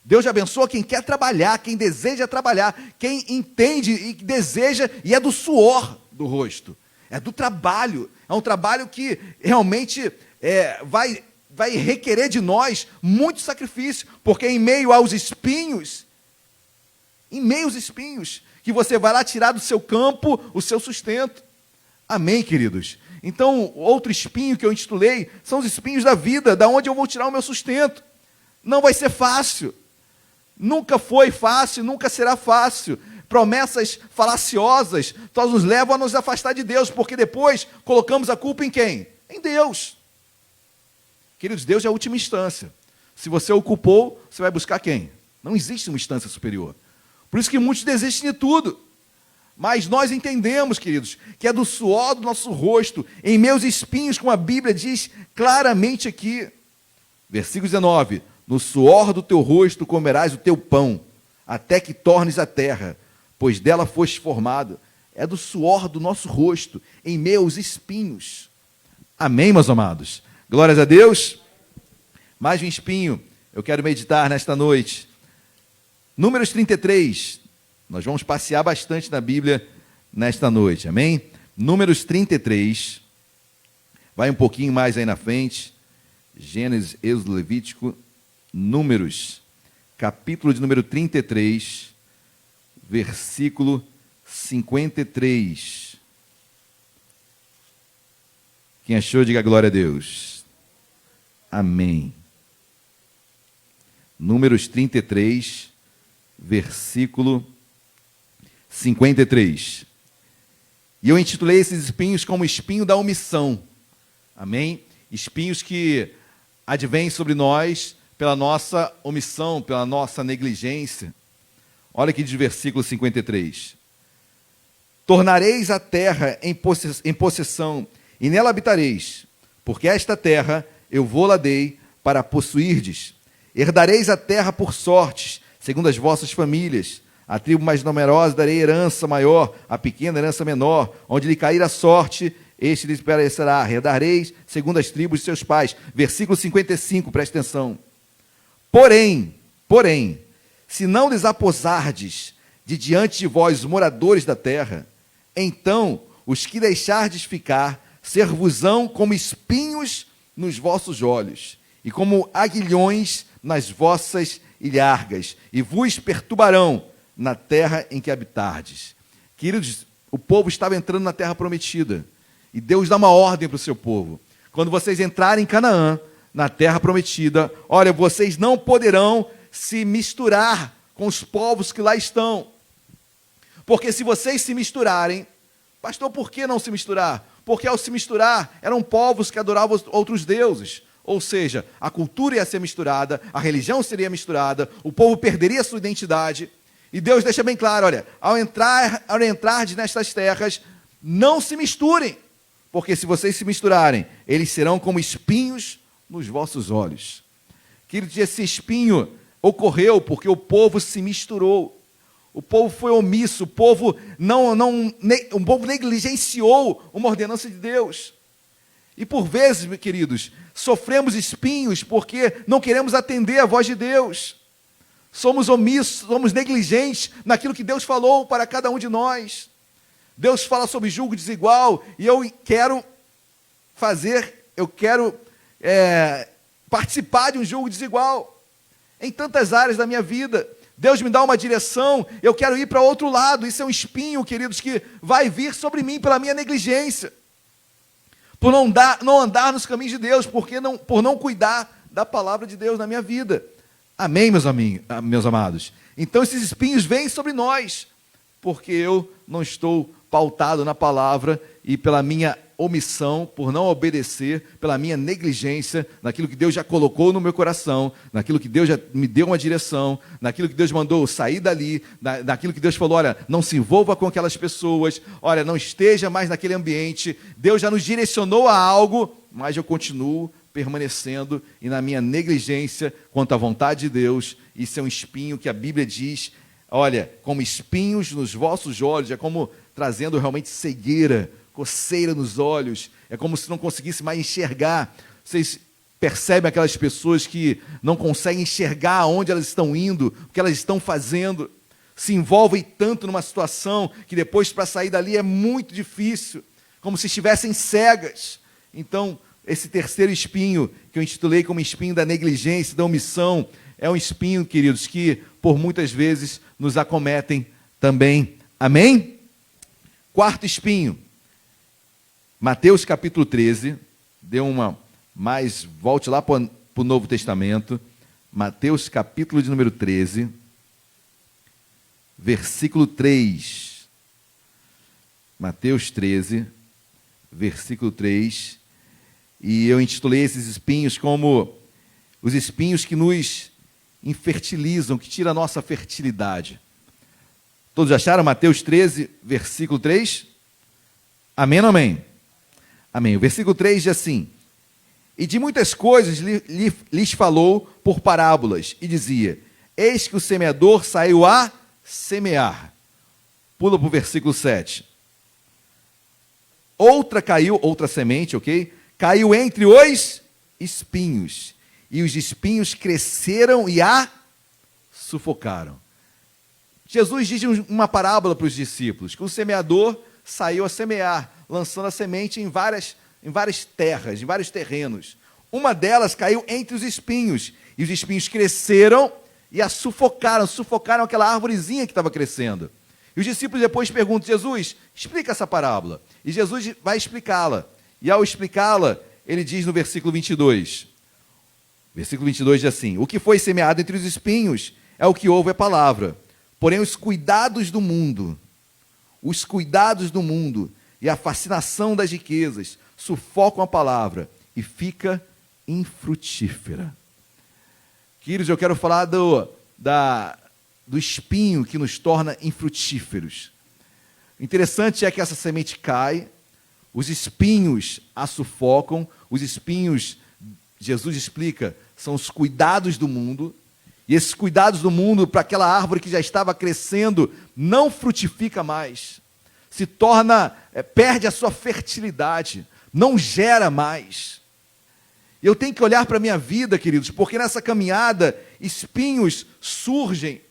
Deus abençoa quem quer trabalhar, quem deseja trabalhar, quem entende e deseja, e é do suor do rosto, é do trabalho, é um trabalho que realmente vai requerer de nós muito sacrifício, porque em meio aos espinhos, que você vai lá tirar do seu campo o seu sustento. Amém, queridos? Então, outro espinho que eu intitulei são os espinhos da vida, da onde eu vou tirar o meu sustento. Não vai ser fácil. Nunca foi fácil, nunca será fácil. Promessas falaciosas, elas nos levam a nos afastar de Deus, porque depois colocamos a culpa em quem? Em Deus. Queridos, Deus é a última instância. Se você o culpou, você vai buscar quem? Não existe uma instância superior. Por isso que muitos desistem de tudo. Mas nós entendemos, queridos, que é do suor do nosso rosto, em meus espinhos, como a Bíblia diz claramente aqui. Versículo 19. No suor do teu rosto comerás o teu pão, até que tornes a terra, pois dela foste formado. É do suor do nosso rosto, em meus espinhos. Amém, meus amados? Glórias a Deus. Mais um espinho, eu quero meditar nesta noite. Números 33. Nós vamos passear bastante na Bíblia nesta noite, amém? Números 33, vai um pouquinho mais aí na frente, Gênesis, Êxodo, Levítico, Números, capítulo de número 33, versículo 53. Quem achou, diga glória a Deus. Amém. Números 33, versículo 53. E eu intitulei esses espinhos como espinho da omissão. Amém? Espinhos que advêm sobre nós pela nossa omissão, pela nossa negligência. Olha aqui de versículo 53. Tornareis a terra em possessão, e nela habitareis, porque esta terra eu vou-la dei para possuirdes. Herdareis a terra por sortes, segundo as vossas famílias. A tribo mais numerosa darei herança maior, a pequena herança menor. Onde lhe cair a sorte, este lhe perecerá. Herdareis segundo as tribos de seus pais. Versículo 55, preste atenção. Porém, se não lhes apossardes de diante de vós, os moradores da terra, então os que deixardes ficar ser-vos-ão como espinhos nos vossos olhos, e como aguilhões nas vossas ilhargas, e vos perturbarão na terra em que habitardes. Queridos, o povo estava entrando na terra prometida, e Deus dá uma ordem para o seu povo. Quando vocês entrarem em Canaã, na terra prometida, olha, vocês não poderão se misturar com os povos que lá estão. Porque se vocês se misturarem, pastor, por que não se misturar? Porque ao se misturar, eram povos que adoravam outros deuses. Ou seja, a cultura ia ser misturada, a religião seria misturada, o povo perderia sua identidade. E Deus deixa bem claro, olha, ao entrar nestas terras, não se misturem. Porque se vocês se misturarem, eles serão como espinhos nos vossos olhos. Queridos, esse espinho ocorreu porque o povo se misturou. O povo foi omisso, o povo negligenciou uma ordenança de Deus. E por vezes, meus queridos, sofremos espinhos porque não queremos atender a voz de Deus. Somos omissos, somos negligentes naquilo que Deus falou para cada um de nós. Deus fala sobre julgo desigual e eu quero participar de um julgo desigual em tantas áreas da minha vida. Deus me dá uma direção, eu quero ir para outro lado. Isso é um espinho, queridos, que vai vir sobre mim pela minha negligência, por não andar nos caminhos de Deus, por não cuidar da palavra de Deus na minha vida. Amém, meus amados? Então esses espinhos vêm sobre nós, porque eu não estou pautado na palavra e pela minha omissão, por não obedecer, pela minha negligência, naquilo que Deus já colocou no meu coração, naquilo que Deus já me deu uma direção, naquilo que Deus mandou sair dali, naquilo que Deus falou, olha, não se envolva com aquelas pessoas, olha, não esteja mais naquele ambiente. Deus já nos direcionou a algo, mas eu continuo permanecendo e na minha negligência quanto à vontade de Deus. Isso é um espinho que a Bíblia diz, olha, como espinhos nos vossos olhos, é como trazendo realmente cegueira, coceira nos olhos, é como se não conseguisse mais enxergar. Vocês percebem aquelas pessoas que não conseguem enxergar aonde elas estão indo, o que elas estão fazendo, se envolvem tanto numa situação que depois para sair dali é muito difícil, como se estivessem cegas. Então, esse terceiro espinho, que eu intitulei como espinho da negligência, da omissão, é um espinho, queridos, que por muitas vezes nos acometem também. Amém? Quarto espinho, Mateus capítulo 13, volte lá para o Novo Testamento, Mateus capítulo de número 13, versículo 3. Mateus 13, versículo 3, e eu intitulei esses espinhos como os espinhos que nos infertilizam, que tiram a nossa fertilidade. Todos acharam Mateus 13, versículo 3? Amém ou não amém? Amém. O versículo 3 diz assim: e de muitas coisas lhes falou por parábolas, e dizia, eis que o semeador saiu a semear. Pula para o versículo 7. Outra semente, ok? Caiu entre os espinhos, e os espinhos cresceram e a sufocaram. Jesus diz uma parábola para os discípulos, que o semeador saiu a semear, lançando a semente em várias terras, em vários terrenos. Uma delas caiu entre os espinhos, e os espinhos cresceram e a sufocaram aquela árvorezinha que estava crescendo. E os discípulos depois perguntam, Jesus, explica essa parábola. E Jesus vai explicá-la. E ao explicá-la, ele diz no versículo 22, versículo 22 diz assim, o que foi semeado entre os espinhos é o que ouve a palavra, porém os cuidados do mundo e a fascinação das riquezas sufocam a palavra e fica infrutífera. Queridos, eu quero falar do espinho que nos torna infrutíferos. O interessante é que essa semente cai, os espinhos a sufocam, os espinhos, Jesus explica, são os cuidados do mundo, e esses cuidados do mundo para aquela árvore que já estava crescendo, não frutifica mais, se torna, perde a sua fertilidade, não gera mais. Eu tenho que olhar para a minha vida, queridos, porque nessa caminhada espinhos surgem,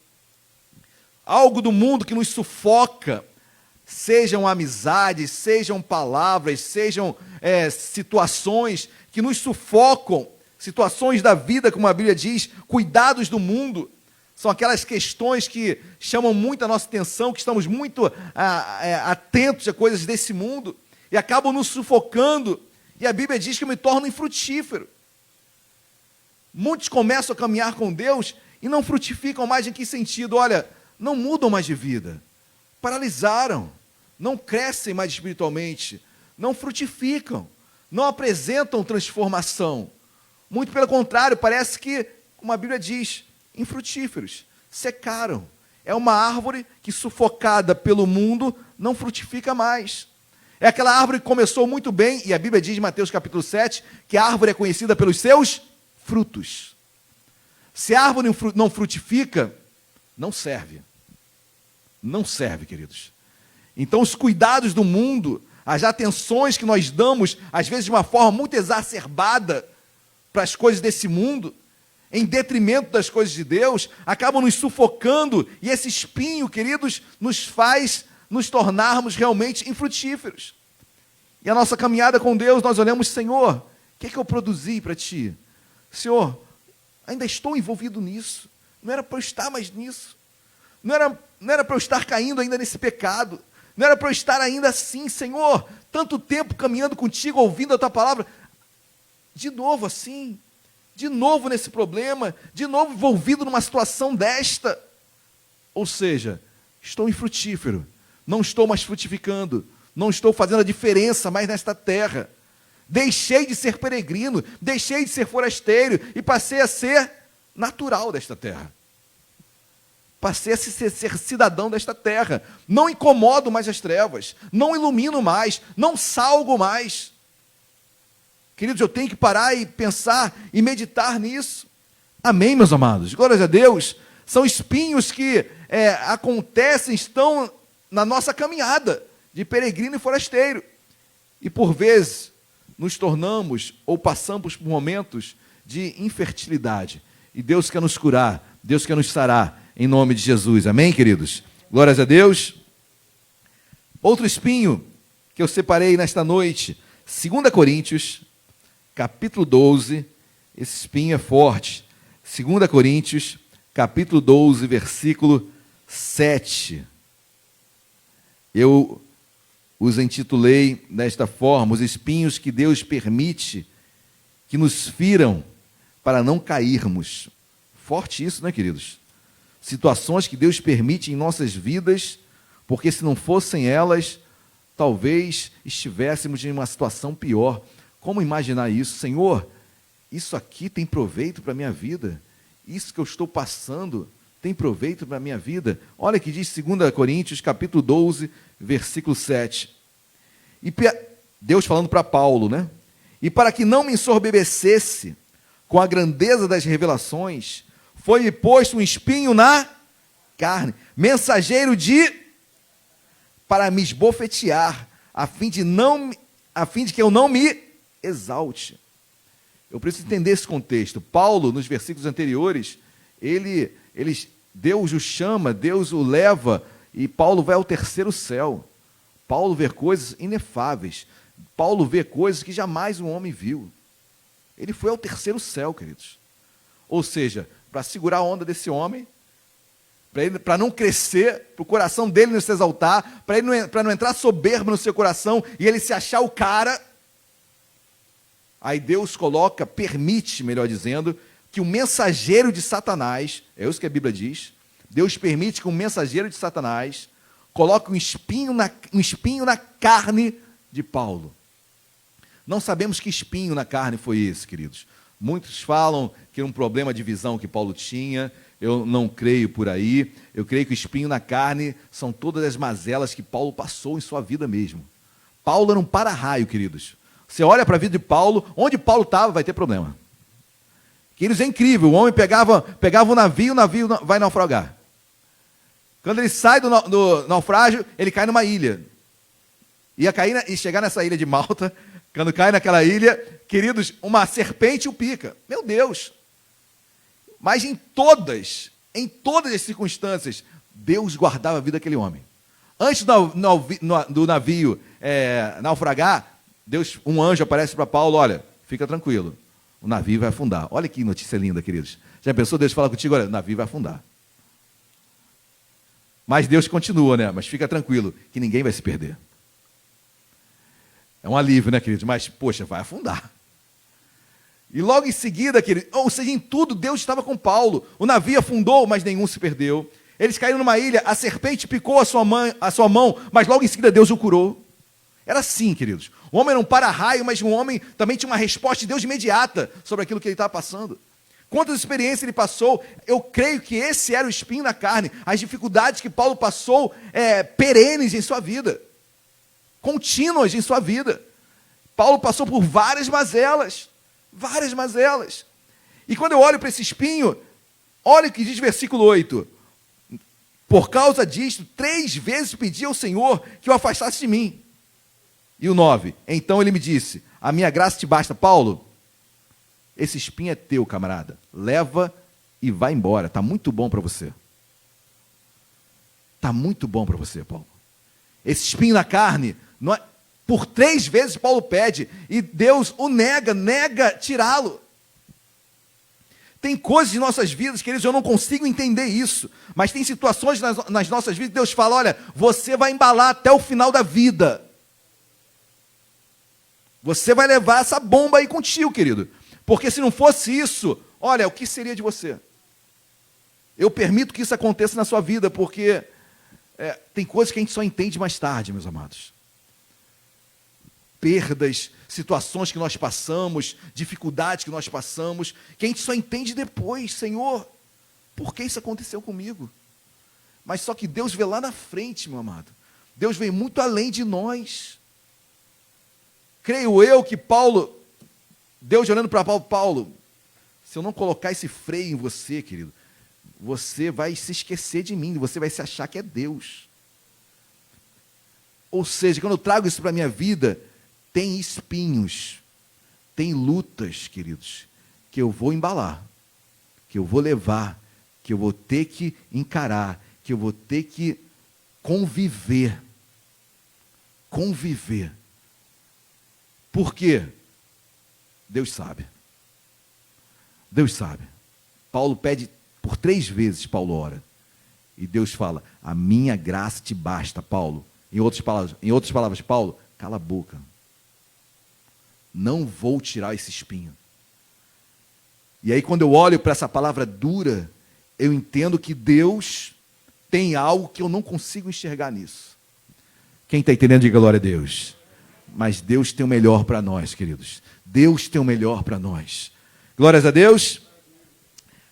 algo do mundo que nos sufoca, sejam amizades, sejam palavras, sejam situações que nos sufocam, situações da vida, como a Bíblia diz, cuidados do mundo, são aquelas questões que chamam muito a nossa atenção, que estamos muito atentos a coisas desse mundo, e acabam nos sufocando, e a Bíblia diz que eu me torno infrutífero. Muitos começam a caminhar com Deus e não frutificam mais. Em que sentido? Olha, não mudam mais de vida, paralisaram, não crescem mais espiritualmente, não frutificam, não apresentam transformação. Muito pelo contrário, parece que, como a Bíblia diz, infrutíferos, secaram. É uma árvore que, sufocada pelo mundo, não frutifica mais. É aquela árvore que começou muito bem, e a Bíblia diz em Mateus capítulo 7, que a árvore é conhecida pelos seus frutos. Se a árvore não frutifica, não serve. Não serve, queridos. Então, os cuidados do mundo, as atenções que nós damos, às vezes de uma forma muito exacerbada, para as coisas desse mundo, em detrimento das coisas de Deus, acabam nos sufocando, e esse espinho, queridos, nos faz nos tornarmos realmente infrutíferos. E a nossa caminhada com Deus, nós olhamos, Senhor, o que é que eu produzi para Ti? Senhor, ainda estou envolvido nisso, não era para eu estar mais nisso, não era para eu estar caindo ainda nesse pecado, não era para eu estar ainda assim, Senhor, tanto tempo caminhando contigo, ouvindo a Tua palavra, de novo assim, de novo nesse problema, de novo envolvido numa situação desta. Ou seja, estou infrutífero, não estou mais frutificando, não estou fazendo a diferença mais nesta terra. Deixei de ser peregrino, deixei de ser forasteiro e passei a ser natural desta terra. Passei a ser cidadão desta terra. Não incomodo mais as trevas, não ilumino mais, não salgo mais. Queridos, eu tenho que parar e pensar e meditar nisso. Amém, meus amados? Glórias a Deus. São espinhos que acontecem, estão na nossa caminhada de peregrino e forasteiro. E por vezes nos tornamos ou passamos por momentos de infertilidade. E Deus quer nos curar, Deus quer nos sarar, em nome de Jesus. Amém, queridos? Glórias a Deus. Outro espinho que eu separei nesta noite, 2 Coríntios, capítulo 12, esse espinho é forte. 2 Coríntios, capítulo 12, versículo 7. Eu os intitulei desta forma: os espinhos que Deus permite que nos firam para não cairmos. Forte isso, né, queridos? Situações que Deus permite em nossas vidas, porque se não fossem elas, talvez estivéssemos em uma situação pior. Como imaginar isso? Senhor, isso aqui tem proveito para a minha vida? Isso que eu estou passando tem proveito para a minha vida? Olha que diz 2 Coríntios, capítulo 12, versículo 7. E Deus falando para Paulo, né? E para que não me ensoberbecesse com a grandeza das revelações, foi-me posto um espinho na carne, mensageiro para me esbofetear, a fim de que eu não me exalte. Eu preciso entender esse contexto. Paulo, nos versículos anteriores, Deus o chama, Deus o leva, e Paulo vai ao terceiro céu. Paulo vê coisas inefáveis. Paulo vê coisas que jamais um homem viu. Ele foi ao terceiro céu, queridos. Ou seja, para segurar a onda desse homem, para não crescer, para o coração dele não se exaltar, para não entrar soberba no seu coração e ele se achar o cara. Aí Deus permite, melhor dizendo, que o mensageiro de Satanás, é isso que a Bíblia diz, Deus permite que um mensageiro de Satanás coloque um espinho na carne de Paulo. Não sabemos que espinho na carne foi esse, queridos. Muitos falam que era um problema de visão que Paulo tinha. Eu não creio por aí. Eu creio que o espinho na carne são todas as mazelas que Paulo passou em sua vida mesmo. Paulo era um para-raio, queridos. Você olha para a vida de Paulo, onde Paulo estava vai ter problema. Queridos, é incrível. O homem pegava o navio vai naufragar. Quando ele sai do naufrágio, ele cai numa ilha. E chegar nessa ilha de Malta, quando cai naquela ilha, queridos, uma serpente o pica. Meu Deus! Mas em todas as circunstâncias, Deus guardava a vida daquele homem. Antes do navio naufragar, um anjo aparece para Paulo, olha, fica tranquilo, o navio vai afundar. Olha que notícia linda, queridos. Já pensou Deus falar contigo, olha, o navio vai afundar. Mas Deus continua, né? Mas fica tranquilo, que ninguém vai se perder. É um alívio, né, queridos? Mas, poxa, vai afundar. E logo em seguida, queridos, ou seja, em tudo, Deus estava com Paulo. O navio afundou, mas nenhum se perdeu. Eles caíram numa ilha, a serpente picou a sua mão, mas logo em seguida Deus o curou. Era assim, queridos. O homem era um para-raio, mas um homem também tinha uma resposta de Deus imediata sobre aquilo que ele estava passando. Quantas experiências ele passou, eu creio que esse era o espinho na carne, as dificuldades que Paulo passou perenes em sua vida, contínuas em sua vida. Paulo passou por várias mazelas. E quando eu olho para esse espinho, olha o que diz versículo 8. Por causa disto, 3 vezes pedi ao Senhor que o afastasse de mim. E o 9, então ele me disse, a minha graça te basta. Paulo, esse espinho é teu, camarada. Leva e vai embora. Está muito bom para você. Está muito bom para você, Paulo. Esse espinho na carne, por 3 vezes Paulo pede, e Deus o nega tirá-lo. Tem coisas em nossas vidas, queridos, eu não consigo entender isso, mas tem situações nas nossas vidas, Deus fala, olha, você vai embalar até o final da vida. Você vai levar essa bomba aí contigo, querido. Porque se não fosse isso, olha, o que seria de você? Eu permito que isso aconteça na sua vida, porque tem coisas que a gente só entende mais tarde, meus amados. Perdas, situações que nós passamos, dificuldades que nós passamos, que a gente só entende depois. Senhor, por que isso aconteceu comigo? Mas só que Deus vê lá na frente, meu amado. Deus vem muito além de nós. Creio eu que Deus olhando para Paulo, se eu não colocar esse freio em você, querido, você vai se esquecer de mim, você vai se achar que é Deus. Ou seja, quando eu trago isso para a minha vida, tem espinhos, tem lutas, queridos, que eu vou embalar, que eu vou levar, que eu vou ter que encarar, que eu vou ter que conviver. Por quê? Deus sabe. Deus sabe. Paulo pede, por 3 vezes Paulo ora. E Deus fala, a minha graça te basta, Paulo. Em outras palavras, Paulo, cala a boca. Não vou tirar esse espinho. E aí quando eu olho para essa palavra dura, eu entendo que Deus tem algo que eu não consigo enxergar nisso. Quem está entendendo, diga glória a Deus. Mas Deus tem o melhor para nós, queridos. Deus tem o melhor para nós. Glórias a Deus.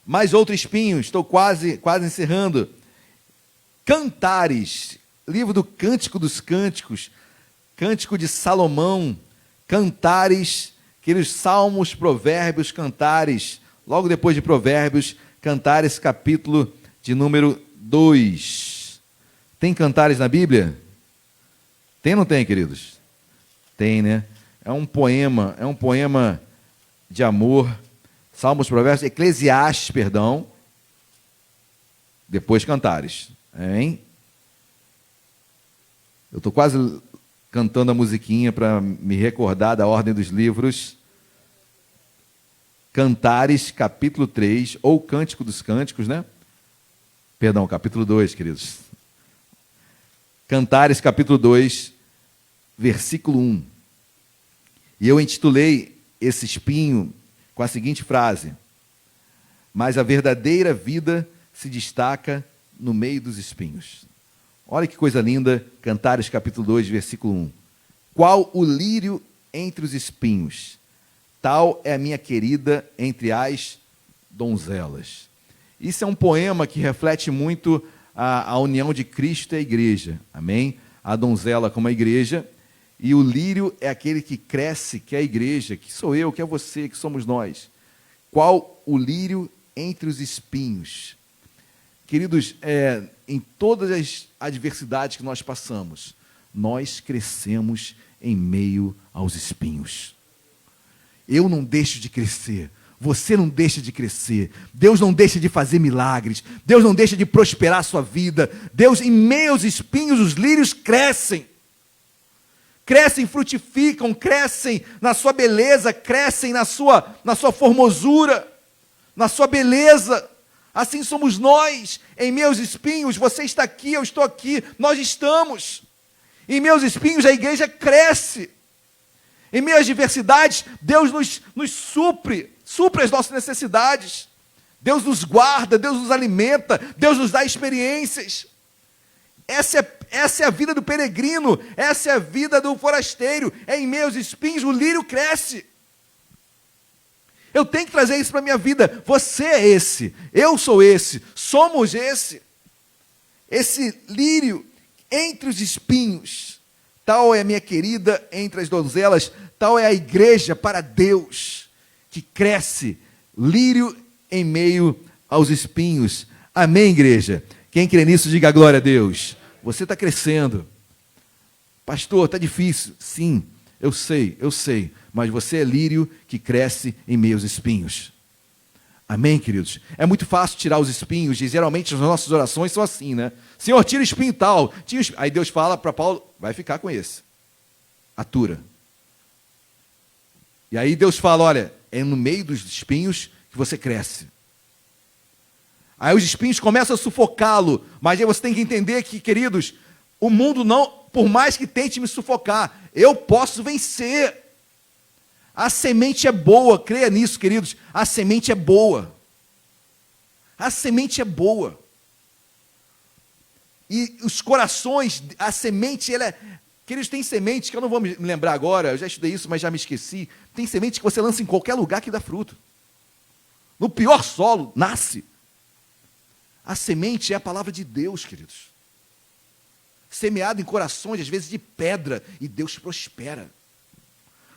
Mais outro espinho, estou quase encerrando. Cantares, livro do Cântico dos Cânticos, Cântico de Salomão, Cantares, aqueles salmos, provérbios, cantares, logo depois de provérbios, Cantares, capítulo de número 2. Tem cantares na Bíblia? Tem ou não tem, queridos? Tem, né? É um poema de amor. Salmos, provérbios, Eclesiastes, perdão. Depois Cantares. Hein? Eu estou quase cantando a musiquinha para me recordar da ordem dos livros. Cantares, capítulo 3, ou Cântico dos Cânticos, né? Perdão, capítulo 2, queridos. Cantares, capítulo 2, versículo 1. E eu intitulei esse espinho com a seguinte frase: mas a verdadeira vida se destaca no meio dos espinhos. Olha que coisa linda, Cantares capítulo 2, versículo 1. Qual o lírio entre os espinhos, tal é a minha querida entre as donzelas. Isso é um poema que reflete muito a união de Cristo e a igreja, amém? A donzela como a igreja, e o lírio é aquele que cresce, que é a igreja, que sou eu, que é você, que somos nós. Qual o lírio entre os espinhos? Queridos, em todas as adversidades que nós passamos, nós crescemos em meio aos espinhos. Eu não deixo de crescer, você não deixa de crescer. Deus não deixa de fazer milagres. Deus não deixa de prosperar a sua vida. Deus, em meio aos espinhos, os lírios crescem. Crescem, frutificam, crescem na sua beleza, crescem na sua formosura, na sua beleza. Assim somos nós. Em meus espinhos, você está aqui, eu estou aqui, nós estamos. Em meus espinhos, a igreja cresce. Em meio às diversidades, Deus nos supre as nossas necessidades. Deus nos guarda, Deus nos alimenta, Deus nos dá experiências. Essa é a vida do peregrino, essa é a vida do forasteiro. Em meio aos espinhos, o lírio cresce. Eu tenho que trazer isso para a minha vida. Você é esse, eu sou esse, somos esse. Esse lírio entre os espinhos. Tal é a minha querida entre as donzelas, tal é a igreja para Deus, que cresce, lírio em meio aos espinhos. Amém, igreja? Quem crê nisso, diga glória a Deus. Você está crescendo. Pastor, está difícil. Sim, eu sei, mas você é lírio que cresce em meio aos espinhos. Amém, queridos? É muito fácil tirar os espinhos, e geralmente as nossas orações são assim, né? Senhor, tira o espinho tal. Aí Deus fala para Paulo, vai ficar com esse. Atura. E aí Deus fala, olha, é no meio dos espinhos que você cresce. Aí os espinhos começam a sufocá-lo, mas aí você tem que entender que, queridos, o mundo não, por mais que tente me sufocar, eu posso vencer. A semente é boa, creia nisso, queridos. A semente é boa. A semente é boa. E os corações, a semente, ela é... Queridos, tem semente que eu não vou me lembrar agora, eu já estudei isso, mas já me esqueci. Tem semente que você lança em qualquer lugar que dá fruto. No pior solo, nasce. A semente é a palavra de Deus, queridos. Semeada em corações, às vezes de pedra, e Deus prospera.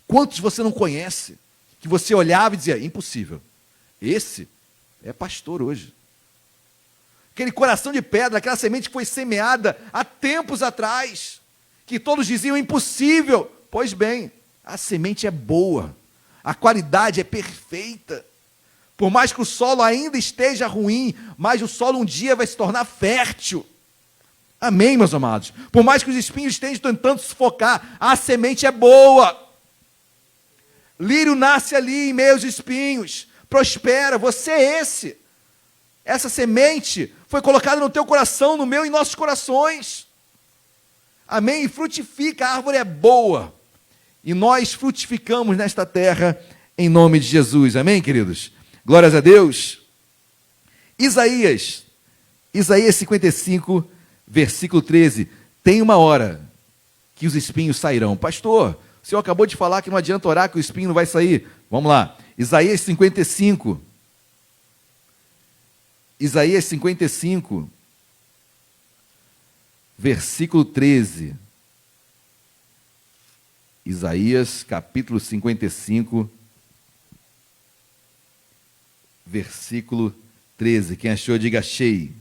Quantos você não conhece, que você olhava e dizia, impossível. Esse é pastor hoje. Aquele coração de pedra, aquela semente que foi semeada há tempos atrás, que todos diziam impossível. Pois bem, a semente é boa, a qualidade é perfeita. Por mais que o solo ainda esteja ruim, mas o solo um dia vai se tornar fértil. Amém, meus amados? Por mais que os espinhos estejam tentando sufocar, a semente é boa. Lírio nasce ali em meio aos espinhos, prospera, você é esse. Essa semente foi colocada no teu coração, no meu e em nossos corações. Amém? E frutifica, a árvore é boa. E nós frutificamos nesta terra em nome de Jesus. Amém, queridos? Glórias a Deus. Isaías 55, versículo 13. Tem uma hora que os espinhos sairão. Pastor, o senhor acabou de falar que não adianta orar que o espinho não vai sair. Vamos lá. Isaías 55. Isaías 55, versículo 13. Isaías, capítulo 55, versículo 13. Quem achou, diga achei.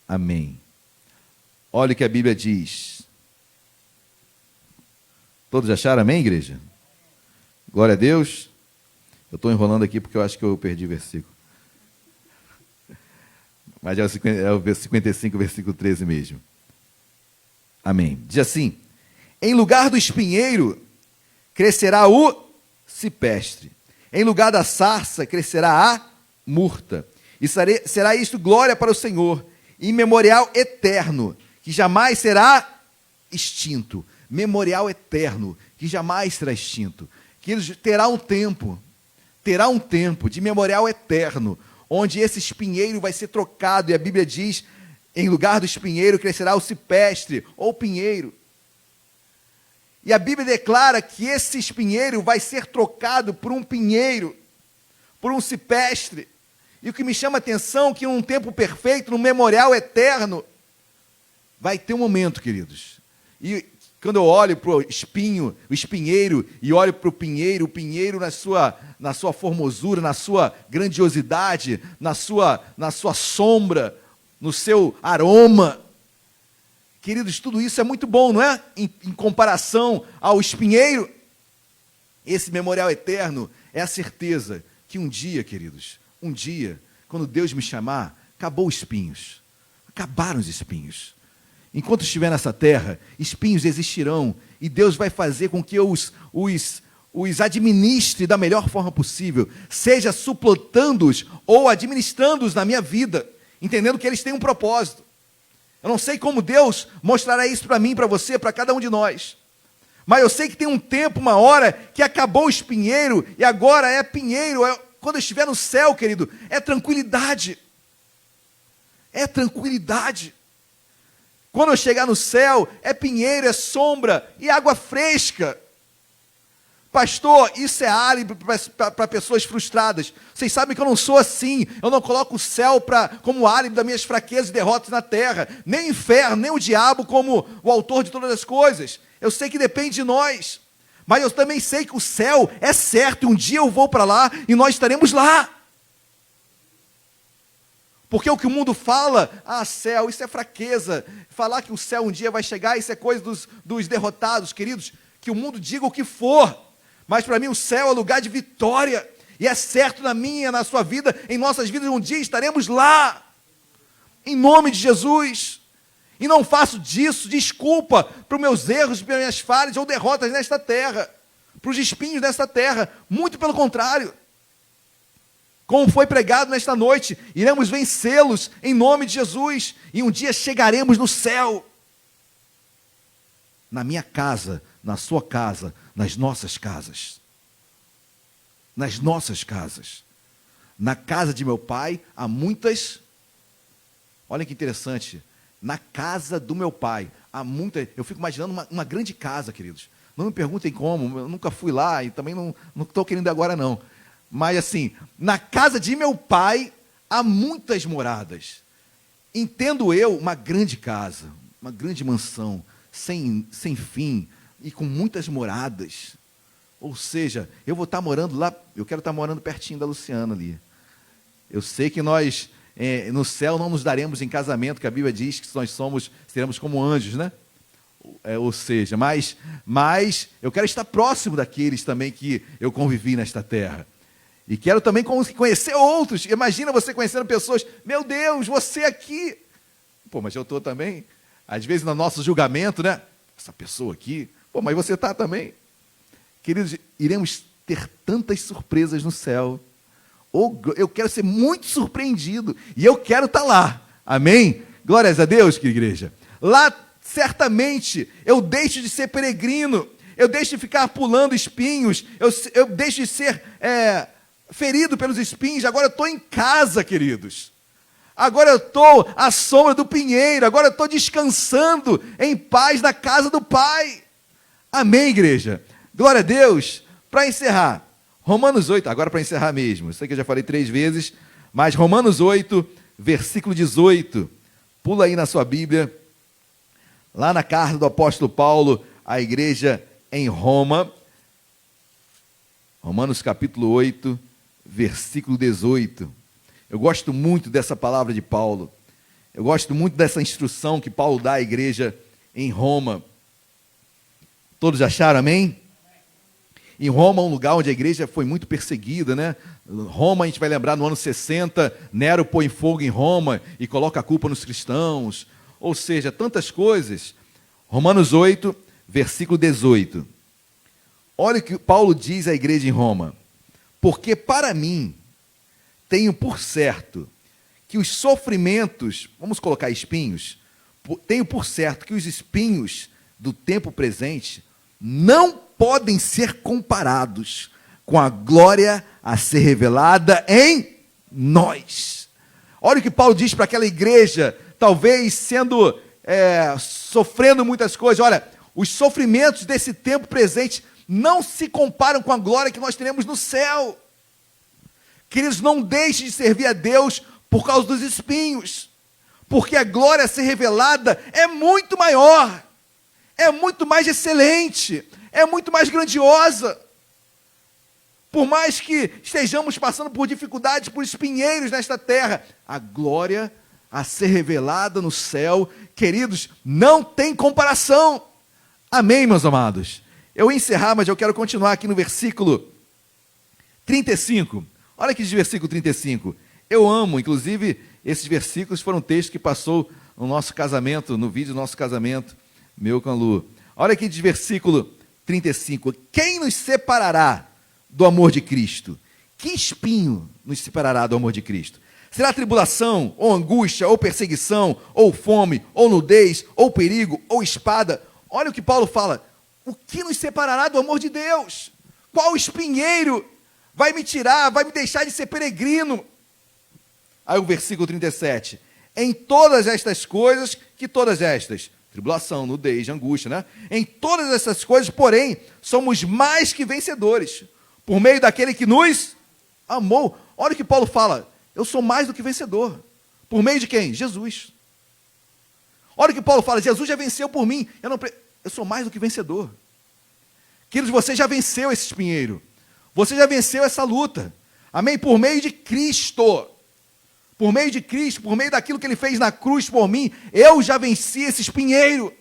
Amém. Olha o que a Bíblia diz. Todos acharam amém, igreja? Glória a Deus. Eu estou enrolando aqui porque eu acho que eu perdi o versículo. Mas é o 55, versículo 13 mesmo. Amém. Diz assim, em lugar do espinheiro crescerá o cipestre. Em lugar da sarça crescerá a murta. E será isto glória para o Senhor, e memorial eterno, que jamais será extinto. Memorial eterno, que jamais será extinto. Que terá um tempo de memorial eterno, onde esse espinheiro vai ser trocado, e a Bíblia diz, em lugar do espinheiro crescerá o cipestre, ou pinheiro. E a Bíblia declara que esse espinheiro vai ser trocado por um pinheiro, por um cipestre. E o que me chama a atenção é que num tempo perfeito, num memorial eterno, vai ter um momento, queridos. E quando eu olho para o espinheiro, e olho para o pinheiro na sua formosura, na sua grandiosidade, na sua sombra, no seu aroma. Queridos, tudo isso é muito bom, não é? Em comparação ao espinheiro. Esse memorial eterno é a certeza que um dia, queridos, um dia, quando Deus me chamar, acabou os espinhos. Acabaram os espinhos. Enquanto estiver nessa terra, espinhos existirão e Deus vai fazer com que eu os administre da melhor forma possível, seja suplantando-os ou administrando-os na minha vida, entendendo que eles têm um propósito. Eu não sei como Deus mostrará isso para mim, para você, para cada um de nós. Mas eu sei que tem um tempo, uma hora, que acabou o espinheiro e agora é pinheiro. Quando eu estiver no céu, querido, é tranquilidade. É tranquilidade. Quando eu chegar no céu, é pinheiro, é sombra e água fresca. Pastor, isso é álibi para pessoas frustradas. Vocês sabem que eu não sou assim. Eu não coloco o céu como álibi das minhas fraquezas e derrotas na terra. Nem o inferno, nem o diabo como o autor de todas as coisas. Eu sei que depende de nós. Mas eu também sei que o céu é certo. E um dia eu vou para lá e nós estaremos lá. Porque o que o mundo fala, céu, isso é fraqueza. Falar que o céu um dia vai chegar, isso é coisa dos derrotados, queridos. Que o mundo diga o que for. Mas para mim o céu é lugar de vitória. E é certo na minha, na sua vida, em nossas vidas, um dia estaremos lá. Em nome de Jesus. E não faço disso desculpa para os meus erros, para as minhas falhas ou derrotas nesta terra. Para os espinhos desta terra. Muito pelo contrário. Como foi pregado nesta noite, iremos vencê-los em nome de Jesus. E um dia chegaremos no céu. Na minha casa, na sua casa, nas nossas casas. Nas nossas casas. Na casa de meu pai, há muitas... Olha que interessante. Na casa do meu pai, há muitas... Eu fico imaginando uma grande casa, queridos. Não me perguntem como, eu nunca fui lá e também não estou querendo ir agora não. Mas assim, na casa de meu pai, há muitas moradas. Entendo eu uma grande casa, uma grande mansão, sem fim e com muitas moradas. Ou seja, eu vou estar morando lá, eu quero estar morando pertinho da Luciana ali. Eu sei que nós, no céu, não nos daremos em casamento, que a Bíblia diz que nós seremos como anjos, né? Ou seja, mas eu quero estar próximo daqueles também que eu convivi nesta terra. E quero também conhecer outros. Imagina você conhecendo pessoas, meu Deus, você aqui. Pô, mas eu estou também. Às vezes no nosso julgamento, né? Essa pessoa aqui, pô, mas você está também. Queridos, iremos ter tantas surpresas no céu. Eu quero ser muito surpreendido. E eu quero estar lá. Amém? Glórias a Deus, que igreja. Lá, certamente, eu deixo de ser peregrino. Eu deixo de ficar pulando espinhos. Eu deixo de ser ferido pelos espinhos. Agora eu estou em casa, queridos. Agora eu estou à sombra do pinheiro. Agora eu estou descansando em paz na casa do Pai. Amém, igreja? Glória a Deus. Para encerrar, Romanos 8, agora para encerrar mesmo. Sei que eu já falei 3 vezes, mas Romanos 8, versículo 18. Pula aí na sua Bíblia. Lá na carta do apóstolo Paulo à igreja em Roma. Romanos capítulo 8, versículo 18. Eu gosto muito dessa palavra de Paulo. Eu gosto muito dessa instrução que Paulo dá à igreja em Roma. Todos acharam, amém? Em Roma, um lugar onde a igreja foi muito perseguida, né? Roma, a gente vai lembrar, no ano 60, Nero põe fogo em Roma e coloca a culpa nos cristãos. Ou seja, tantas coisas. Romanos 8, versículo 18. Olha o que Paulo diz à igreja em Roma. Porque para mim, tenho por certo que os sofrimentos, vamos colocar espinhos, tenho por certo que os espinhos do tempo presente não podem ser comparados com a glória a ser revelada em nós. Olha o que Paulo diz para aquela igreja, talvez sofrendo muitas coisas. Olha, os sofrimentos desse tempo presente não se comparam com a glória que nós teremos no céu. Queridos, não deixe de servir a Deus por causa dos espinhos, porque a glória a ser revelada é muito maior, é muito mais excelente, é muito mais grandiosa. Por mais que estejamos passando por dificuldades, por espinheiros nesta terra, a glória a ser revelada no céu, queridos, não tem comparação. Amém, meus amados? Eu ia encerrar, mas eu quero continuar aqui no versículo 35. Olha que diz o versículo 35. Eu amo, inclusive, esses versículos foram textos que passou no nosso casamento, no vídeo do nosso casamento, meu com a Lu. Olha aqui diz versículo 35. Quem nos separará do amor de Cristo? Que espinho nos separará do amor de Cristo? Será tribulação, ou angústia, ou perseguição, ou fome, ou nudez, ou perigo, ou espada? Olha o que Paulo fala. O que nos separará do amor de Deus? Qual espinheiro vai me tirar, vai me deixar de ser peregrino? Aí o versículo 37. Em todas estas coisas, que todas estas? Tribulação, nudez, angústia, né? Em todas essas coisas, porém, somos mais que vencedores, por meio daquele que nos amou. Olha o que Paulo fala. Eu sou mais do que vencedor. Por meio de quem? Jesus. Olha o que Paulo fala. Jesus já venceu por mim. Eu sou mais do que vencedor. Queridos, você já venceu esse espinheiro. Você já venceu essa luta. Amém? Por meio de Cristo. Por meio de Cristo, por meio daquilo que Ele fez na cruz por mim, eu já venci esse espinheiro.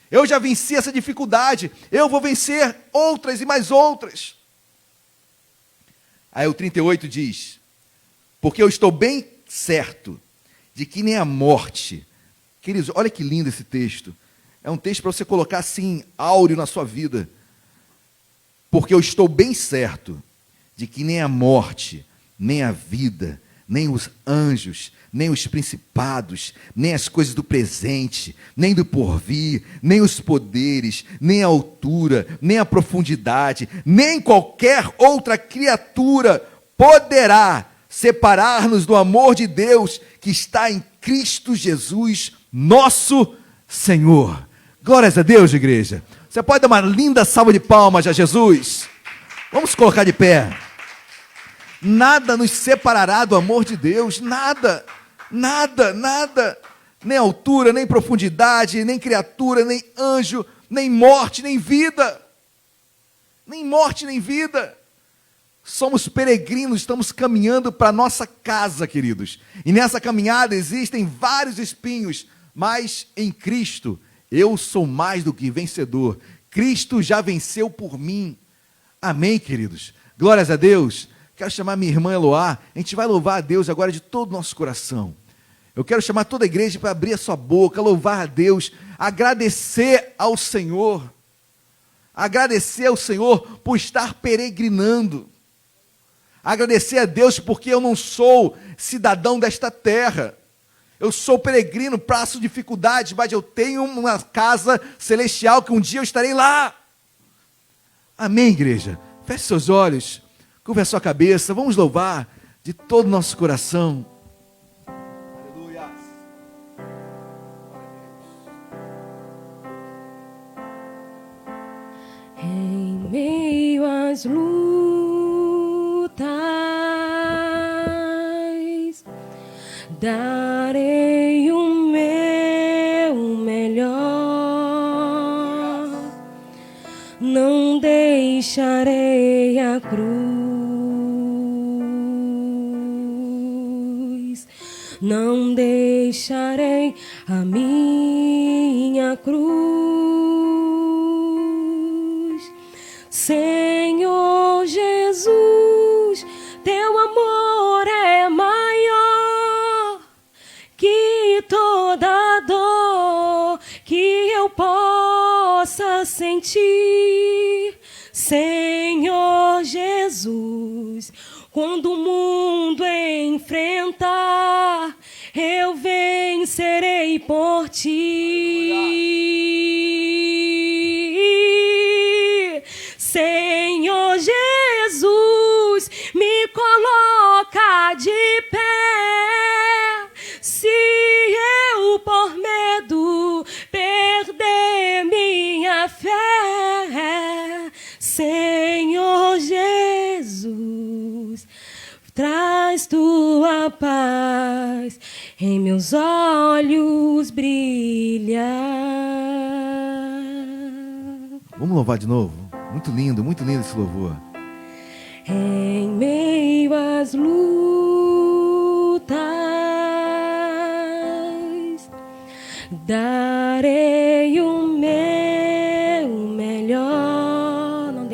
Eu já venci essa dificuldade. Eu vou vencer outras e mais outras. Aí o 38 diz: porque eu estou bem certo de que nem a morte. Queridos, olha que lindo esse texto. É um texto para você colocar assim, áureo na sua vida. Porque eu estou bem certo de que nem a morte, nem a vida, nem os anjos, nem os principados, nem as coisas do presente, nem do porvir, nem os poderes, nem a altura, nem a profundidade, nem qualquer outra criatura poderá separar-nos do amor de Deus que está em Cristo Jesus, nosso Senhor. Glórias a Deus, igreja. Você pode dar uma linda salva de palmas a Jesus? Vamos colocar de pé. Nada nos separará do amor de Deus, nada, nada, nada. Nem altura, nem profundidade, nem criatura, nem anjo, nem morte, nem vida. Nem morte, nem vida. Somos peregrinos, estamos caminhando para a nossa casa, queridos. E nessa caminhada existem vários espinhos, mas em Cristo eu sou mais do que vencedor. Cristo já venceu por mim. Amém, queridos? Glórias a Deus. Quero chamar minha irmã Eloá. A gente vai louvar a Deus agora de todo o nosso coração. Eu quero chamar toda a igreja para abrir a sua boca, louvar a Deus, agradecer ao Senhor. Agradecer ao Senhor por estar peregrinando. Agradecer a Deus porque eu não sou cidadão desta terra. Eu sou peregrino, passo dificuldades, mas eu tenho uma casa celestial que um dia eu estarei lá. Amém, igreja? Feche seus olhos, curva a sua cabeça, vamos louvar de todo o nosso coração. Aleluia. Em meio às lutas, darei o meu melhor, não deixarei a cruz, não deixarei a minha cruz. Senhor Jesus, teu amor é maior que toda dor que eu possa sentir. Senhor Jesus, quando o mundo enfrentar, eu vencerei por ti. Senhor Jesus, me coloca de pé. Se eu por medo perder minha fé, Senhor Jesus, traz tua paz, em meus olhos brilha. Vamos louvar de novo? Muito lindo esse louvor. Em meio às lutas, darei o meu melhor,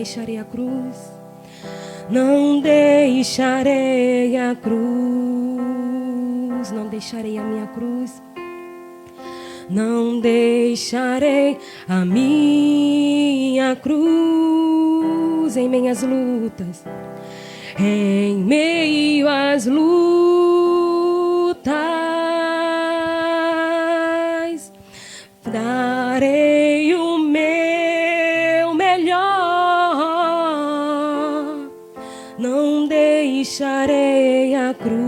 deixarei a cruz. Não deixarei a cruz. Não deixarei a minha cruz. Não deixarei a minha cruz em minhas lutas. Em meio às lutas, darei o meu melhor. Não deixarei a cruz.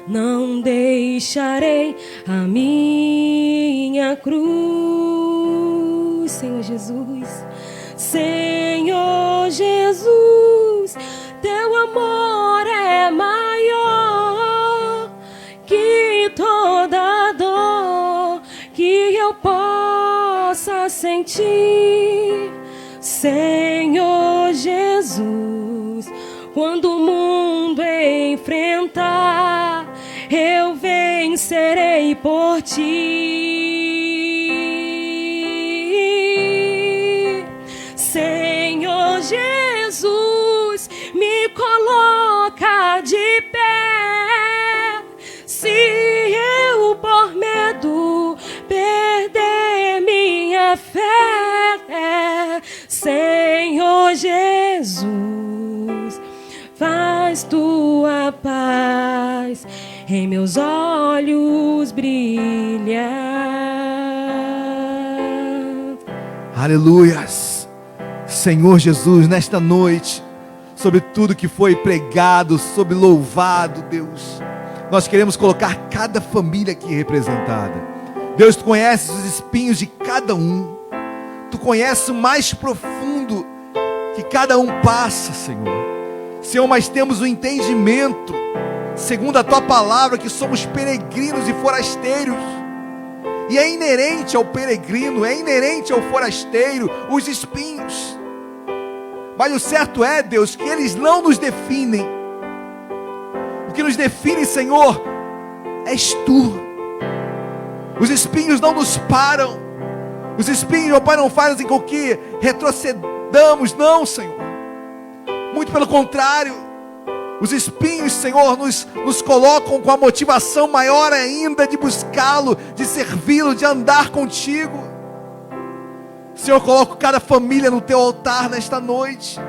Não deixarei a minha cruz, Senhor Jesus. Senhor Jesus, teu amor é maior que toda dor que eu possa sentir. Senhor Jesus, quando o mundo enfrentar, eu vencerei por ti. Senhor Jesus, me coloca de pé. Se eu por medo perder minha fé, Senhor Jesus, faz tua paz em meus olhos brilhar. Aleluias. Senhor Jesus, nesta noite, sobre tudo que foi pregado, sobre louvado, Deus, nós queremos colocar cada família aqui representada. Deus, Tu conheces os espinhos de cada um. Tu conheces o mais profundo que cada um passa, Senhor. Senhor, mas temos o entendimento, segundo a Tua palavra, que somos peregrinos e forasteiros. E é inerente ao peregrino, é inerente ao forasteiro os espinhos. Mas o certo é, Deus, que eles não nos definem. O que nos define, Senhor, és Tu. Os espinhos não nos param. Os espinhos, meu Pai, não fazem com que retrocedamos, não, Senhor. Muito pelo contrário. Os espinhos, Senhor, nos colocam com a motivação maior ainda de buscá-lo, de servi-lo, de andar contigo. Senhor, coloco cada família no Teu altar nesta noite.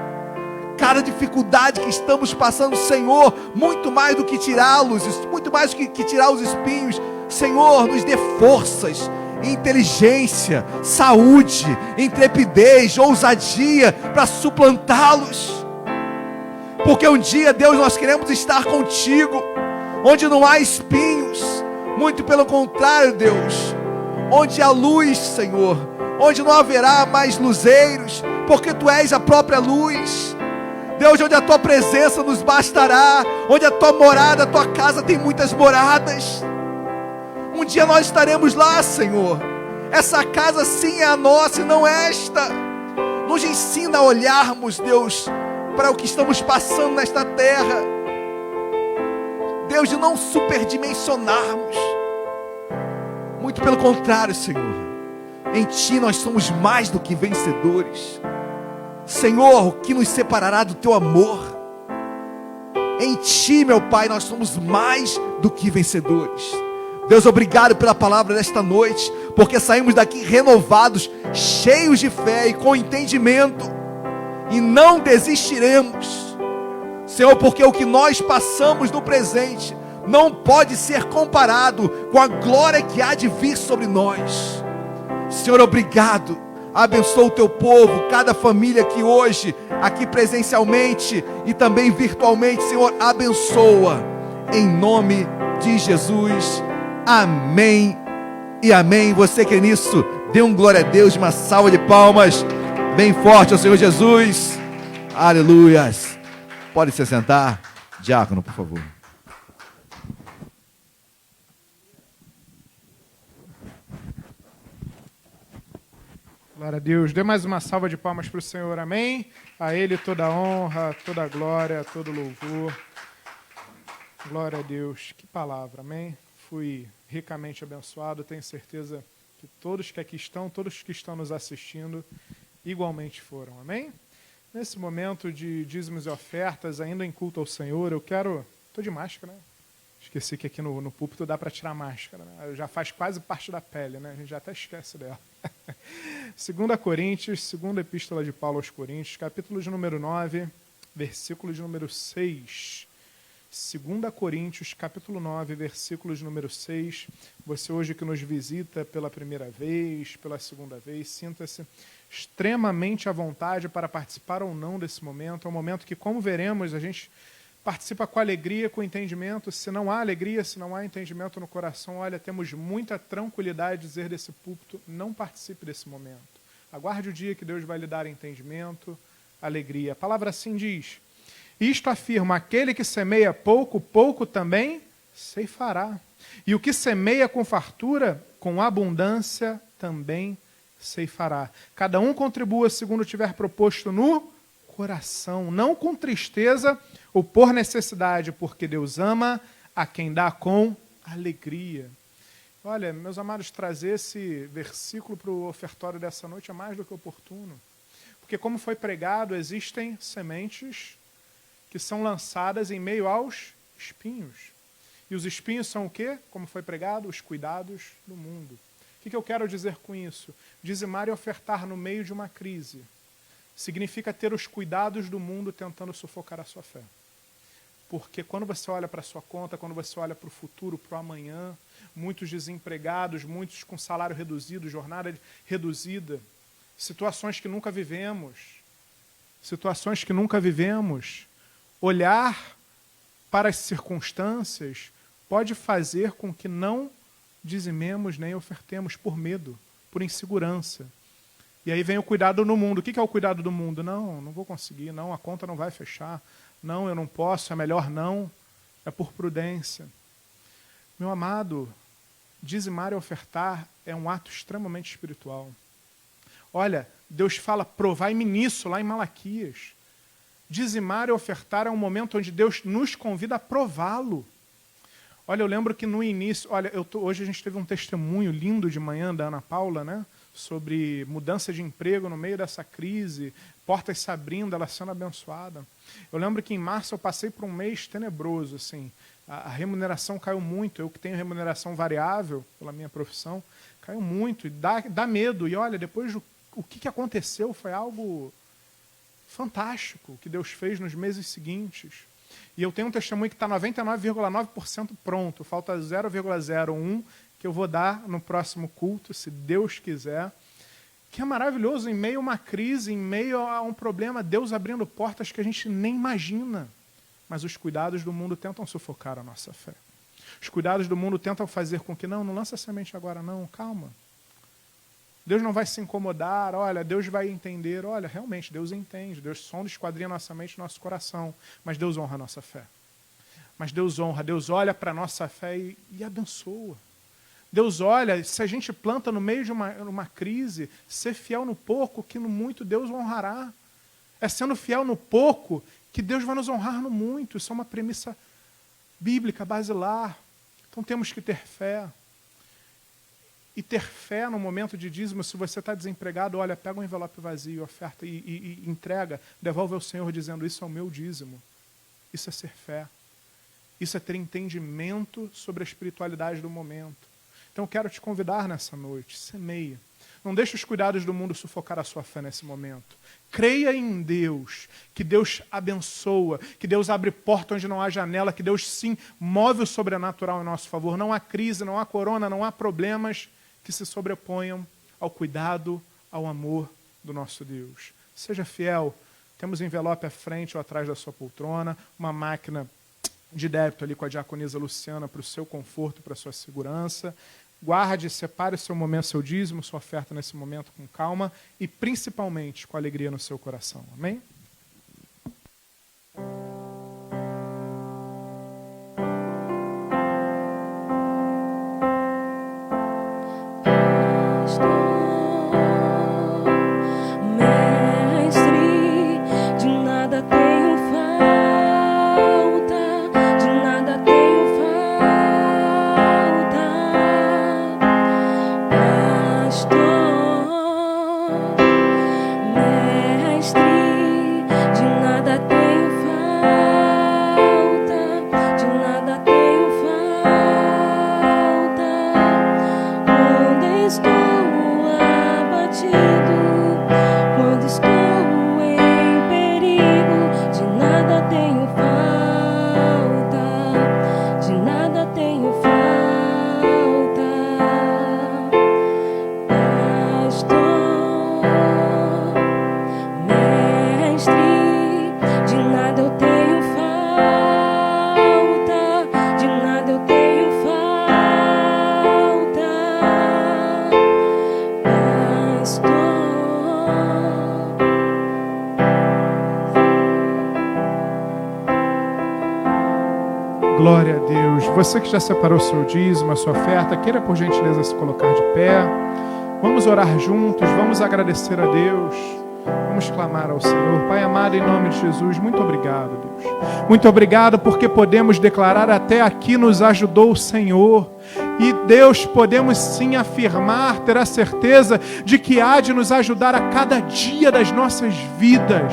Cada dificuldade que estamos passando, Senhor, muito mais do que tirá-los, muito mais do que tirar os espinhos, Senhor, nos dê forças, inteligência, saúde, intrepidez, ousadia para suplantá-los. Porque um dia, Deus, nós queremos estar contigo, onde não há espinhos. Muito pelo contrário, Deus, onde há luz, Senhor, onde não haverá mais luzeiros, porque Tu és a própria luz. Deus, onde a Tua presença nos bastará, onde a Tua morada, a Tua casa tem muitas moradas. Um dia nós estaremos lá, Senhor. Essa casa sim é a nossa e não esta. Nos ensina a olharmos, Deus, para o que estamos passando nesta terra. Deus, de não superdimensionarmos. Muito pelo contrário, Senhor. Em Ti nós somos mais do que vencedores. Senhor, o que nos separará do Teu amor? Em Ti, meu Pai, nós somos mais do que vencedores. Deus, obrigado pela palavra desta noite, porque saímos daqui renovados, cheios de fé e com entendimento, e não desistiremos, Senhor, porque o que nós passamos no presente não pode ser comparado com a glória que há de vir sobre nós. Senhor, obrigado. Abençoa o Teu povo, cada família aqui hoje, aqui presencialmente e também virtualmente. Senhor, abençoa, em nome de Jesus. Amém e amém. Você crê nisso? Dê um glória a Deus, uma salva de palmas bem forte ao Senhor Jesus. Aleluias. Pode se sentar. Diácono, por favor. Glória a Deus. Dê mais uma salva de palmas para o Senhor. Amém. A Ele toda a honra, toda a glória, todo o louvor. Glória a Deus. Que palavra. Amém. Fui ricamente abençoado. Tenho certeza que todos que aqui estão, todos que estão nos assistindo, igualmente foram. Amém? Nesse momento de dízimos e ofertas, ainda em culto ao Senhor, eu quero... Estou de máscara, né? Esqueci que aqui no púlpito dá para tirar a máscara, né? Já faz quase parte da pele, né? A gente já até esquece dela. 2 Coríntios, segunda epístola de Paulo aos Coríntios, capítulo de número 9, versículo de número 6. 2 Coríntios, capítulo 9, versículo de número 6. Você hoje que nos visita pela primeira vez, pela segunda vez, sinta-se extremamente à vontade para participar ou não desse momento. É um momento que, como veremos, a gente participa com alegria, com entendimento. Se não há alegria, se não há entendimento no coração, olha, temos muita tranquilidade de dizer desse púlpito, não participe desse momento. Aguarde o dia que Deus vai lhe dar entendimento, alegria. A palavra assim diz: isto afirma, aquele que semeia pouco, pouco também ceifará. E o que semeia com fartura, com abundância também ceifará. Cada um contribua segundo tiver proposto no coração, não com tristeza ou por necessidade, porque Deus ama a quem dá com alegria. Olha, meus amados, trazer esse versículo para o ofertório dessa noite é mais do que oportuno. Porque, como foi pregado, existem sementes que são lançadas em meio aos espinhos. E os espinhos são o quê? Como foi pregado? Os cuidados do mundo. O que eu quero dizer com isso? Dizimar e ofertar no meio de uma crise significa ter os cuidados do mundo tentando sufocar a sua fé. Porque quando você olha para a sua conta, quando você olha para o futuro, para o amanhã, muitos desempregados, muitos com salário reduzido, jornada reduzida, situações que nunca vivemos, olhar para as circunstâncias pode fazer com que não dizimemos nem ofertemos por medo, por insegurança. E aí vem o cuidado no mundo. O que é o cuidado do mundo? Não vou conseguir, não, a conta não vai fechar, não, eu não posso, é melhor não, é por prudência. Meu amado, dizimar e ofertar é um ato extremamente espiritual. Olha, Deus fala, provai-me nisso, lá em Malaquias. Dizimar e ofertar é um momento onde Deus nos convida a prová-lo. Olha, eu lembro que no início, hoje a gente teve um testemunho lindo de manhã da Ana Paula, né? Sobre mudança de emprego no meio dessa crise, portas se abrindo, ela sendo abençoada. Eu lembro que em março eu passei por um mês tenebroso, assim. A remuneração caiu muito, eu que tenho remuneração variável pela minha profissão, caiu muito, e dá medo. E olha, depois o que aconteceu foi algo fantástico que Deus fez nos meses seguintes. E eu tenho um testemunho que está 99,9% pronto, falta 0,01% que eu vou dar no próximo culto, se Deus quiser, que é maravilhoso, em meio a uma crise, em meio a um problema, Deus abrindo portas que a gente nem imagina. Mas os cuidados do mundo tentam sufocar a nossa fé. Os cuidados do mundo tentam fazer com que, não lança a semente agora não, calma. Deus não vai se incomodar, olha, Deus vai entender, olha, realmente, Deus entende, Deus sonda, esquadrinha nossa mente e nosso coração, mas Deus honra a nossa fé. Mas Deus honra, Deus olha para a nossa fé e abençoa. Deus olha, se a gente planta no meio de uma crise, ser fiel no pouco, que no muito Deus honrará. É sendo fiel no pouco que Deus vai nos honrar no muito. Isso é uma premissa bíblica, basilar. Então temos que ter fé. E ter fé no momento de dízimo, se você está desempregado, olha, pega um envelope vazio, oferta e entrega, devolve ao Senhor dizendo, isso é o meu dízimo. Isso é ser fé. Isso é ter entendimento sobre a espiritualidade do momento. Então eu quero te convidar nessa noite, semeia. Não deixe os cuidados do mundo sufocar a sua fé nesse momento. Creia em Deus, que Deus abençoa, que Deus abre porta onde não há janela, que Deus sim move o sobrenatural em nosso favor. Não há crise, não há corona, não há problemas que se sobreponham ao cuidado, ao amor do nosso Deus. Seja fiel. Temos envelope à frente ou atrás da sua poltrona, uma máquina de débito ali com a diaconisa Luciana para o seu conforto, para a sua segurança. Guarde, separe o seu momento, seu dízimo, sua oferta nesse momento com calma e principalmente com alegria no seu coração. Amém? Ah Glória a Deus. Você que já separou seu dízimo, a sua oferta, queira por gentileza se colocar de pé. Vamos orar juntos, vamos agradecer a Deus. Vamos clamar ao Senhor. Pai amado, em nome de Jesus, muito obrigado, Deus. Muito obrigado porque podemos declarar até aqui nos ajudou o Senhor. E Deus, podemos sim afirmar, ter a certeza de que há de nos ajudar a cada dia das nossas vidas.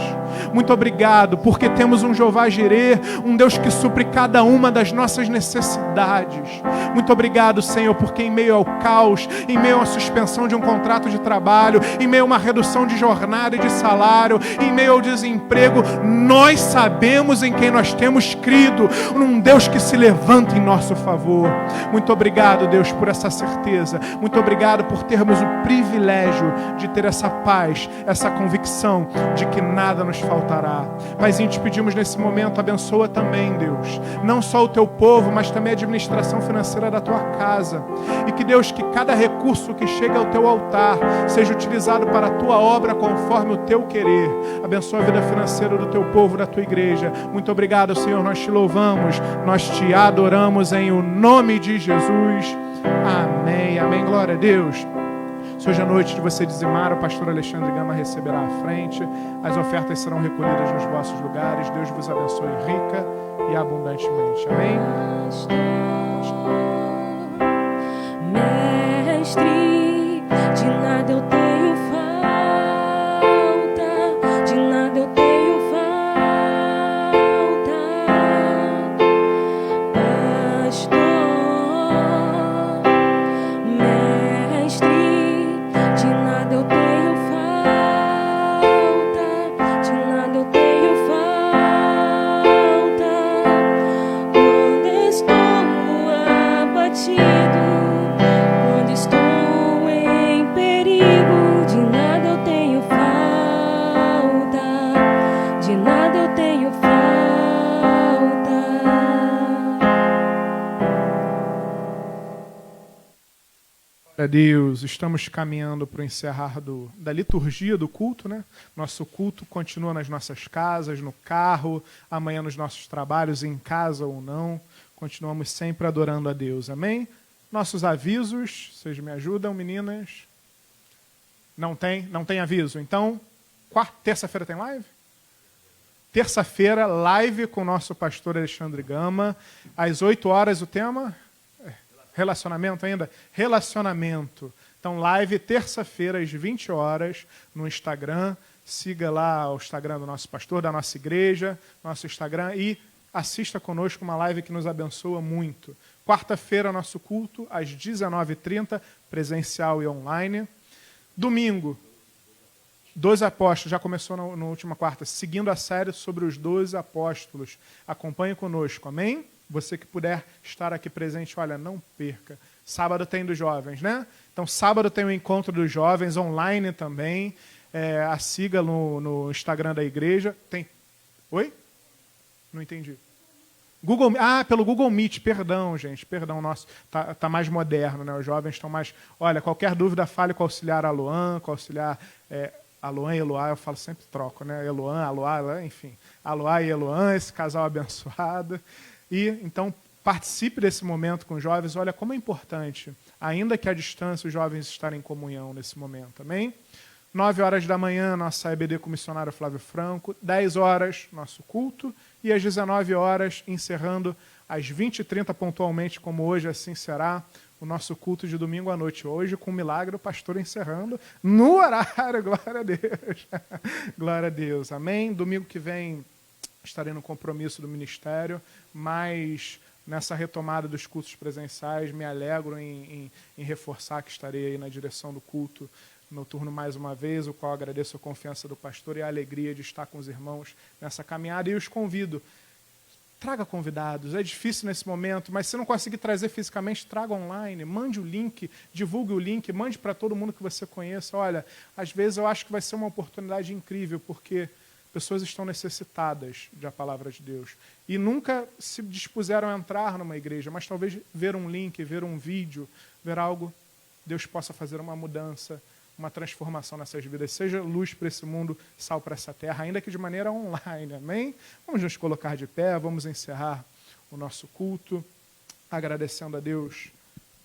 Muito obrigado, porque temos um Jeová Jirê, um Deus que supre cada uma das nossas necessidades. Muito obrigado, Senhor, porque em meio ao caos, em meio à suspensão de um contrato de trabalho, em meio a uma redução de jornada e de salário, em meio ao desemprego, nós sabemos em quem nós temos crido, num Deus que se levanta em nosso favor. Muito obrigado, Deus, por essa certeza. Muito obrigado por termos o privilégio de ter essa paz, essa convicção de que nada nos faltará. Paizinho, te pedimos nesse momento, abençoa também, Deus, não só o teu povo, mas também a administração financeira da tua casa. E que, Deus, que cada recurso que chega ao teu altar seja utilizado para a tua obra conforme o teu querer. Abençoa a vida financeira do teu povo, da tua igreja. Muito obrigado, Senhor, nós te louvamos, nós te adoramos em o nome de Jesus. Amém, amém, glória a Deus. Se hoje à noite de você dizimar, o pastor Alexandre Gama receberá à frente. As ofertas serão recolhidas nos vossos lugares. Deus vos abençoe rica e abundantemente. Amém? Mestre, de nada eu tenho falta, de nada eu tenho falta. Pastor, mestre, de nada eu tenho falta, de nada eu tenho falta. Quando estou abatido, quando estou em perigo, de nada eu tenho falta, de nada eu tenho falta. Glória a Deus, estamos caminhando para o encerrar da liturgia do culto, né? Nosso culto continua nas nossas casas, no carro, amanhã nos nossos trabalhos, em casa ou não. Continuamos sempre adorando a Deus, amém? Nossos avisos, vocês me ajudam, meninas? Não tem aviso. Então, terça-feira tem live? Terça-feira, live com o nosso pastor Alexandre Gama. Às 8 horas o tema? Relacionamento ainda? Relacionamento. Então, live terça-feira às 20 horas no Instagram. Siga lá o Instagram do nosso pastor, da nossa igreja, nosso Instagram, e assista conosco uma live que nos abençoa muito. Quarta-feira, nosso culto, às 19h30, presencial e online. Domingo, 12 apóstolos, já começou na última quarta, seguindo a série sobre os 12 apóstolos. Acompanhe conosco, amém? Você que puder estar aqui presente, olha, não perca. Sábado tem dos jovens, né? Então, sábado tem o encontro dos jovens, online também. A siga no Instagram da igreja. Tem... Oi? Não entendi. Pelo Google Meet, perdão, gente, perdão, nosso, tá mais moderno, né? Os jovens estão mais... Olha, qualquer dúvida, fale com o auxiliar Aloan, com o auxiliar... Aloan e Eloá, eu falo sempre troco, né? Eloan, Aloá, enfim. Aloá e Eloan, esse casal abençoado. E, então, participe desse momento com os jovens. Olha como é importante, ainda que à distância, os jovens estarem em comunhão nesse momento, amém? 9 horas da manhã, nossa EBD com o missionário Flávio Franco. 10 horas, nosso culto. E às 19 horas, encerrando às 20h30 pontualmente, como hoje assim será, o nosso culto de domingo à noite. Hoje, com o milagre, o pastor encerrando no horário. Glória a Deus. Glória a Deus. Amém? Domingo que vem estarei no compromisso do ministério, mas nessa retomada dos cultos presenciais, me alegro em reforçar que estarei aí na direção do culto noturno mais uma vez, o qual agradeço a confiança do pastor e a alegria de estar com os irmãos nessa caminhada. E os convido, traga convidados. É difícil nesse momento, mas se não conseguir trazer fisicamente, traga online, mande o link, divulgue o link, mande para todo mundo que você conheça. Olha, às vezes eu acho que vai ser uma oportunidade incrível, porque pessoas estão necessitadas da palavra de Deus e nunca se dispuseram a entrar numa igreja, mas talvez ver um link, ver um vídeo, ver algo, Deus possa fazer uma mudança uma transformação nessas vidas. Seja luz para esse mundo, sal para essa terra, ainda que de maneira online, amém? Vamos nos colocar de pé, vamos encerrar o nosso culto, agradecendo a Deus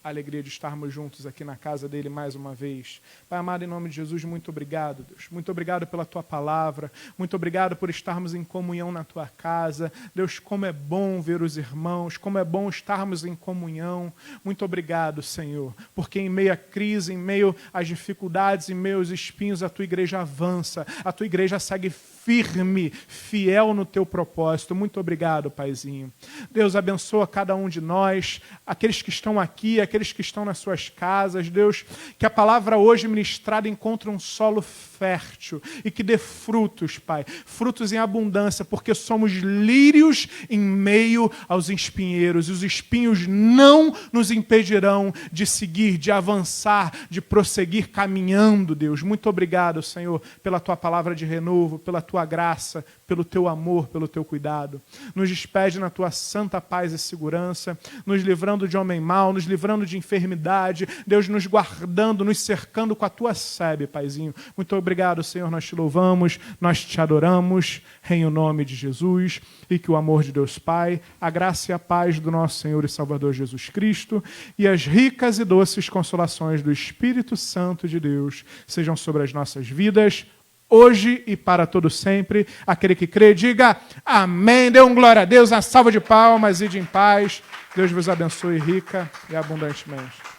a alegria de estarmos juntos aqui na casa dele mais uma vez. Pai amado, em nome de Jesus, muito obrigado, Deus. Muito obrigado pela tua palavra. Muito obrigado por estarmos em comunhão na tua casa. Deus, como é bom ver os irmãos, como é bom estarmos em comunhão. Muito obrigado, Senhor, porque em meio à crise, em meio às dificuldades, em meio aos espinhos, a tua igreja avança, a tua igreja segue firme, fiel no teu propósito. Muito obrigado, Paizinho. Deus, abençoa cada um de nós, aqueles que estão aqui, aqueles que estão nas suas casas. Deus, que a palavra hoje ministrada encontre um solo fértil e que dê frutos, Pai, frutos em abundância, porque somos lírios em meio aos espinheiros, e os espinhos não nos impedirão de seguir, de avançar, de prosseguir caminhando, Deus. Muito obrigado, Senhor, pela tua palavra de renovo, pela tua graça, pelo teu amor, pelo teu cuidado. Nos despede na tua santa paz e segurança, nos livrando de homem mau, nos livrando de enfermidade, Deus, nos guardando, nos cercando com a tua sebe, Paizinho. Muito obrigado, Senhor, nós te louvamos, nós te adoramos, em o nome de Jesus, e que o amor de Deus Pai, a graça e a paz do nosso Senhor e Salvador Jesus Cristo, e as ricas e doces consolações do Espírito Santo de Deus sejam sobre as nossas vidas, hoje e para todo sempre. Aquele que crê, diga amém. Dê um glória a Deus, uma salva de palmas, ide em paz. Deus vos abençoe rica e abundantemente.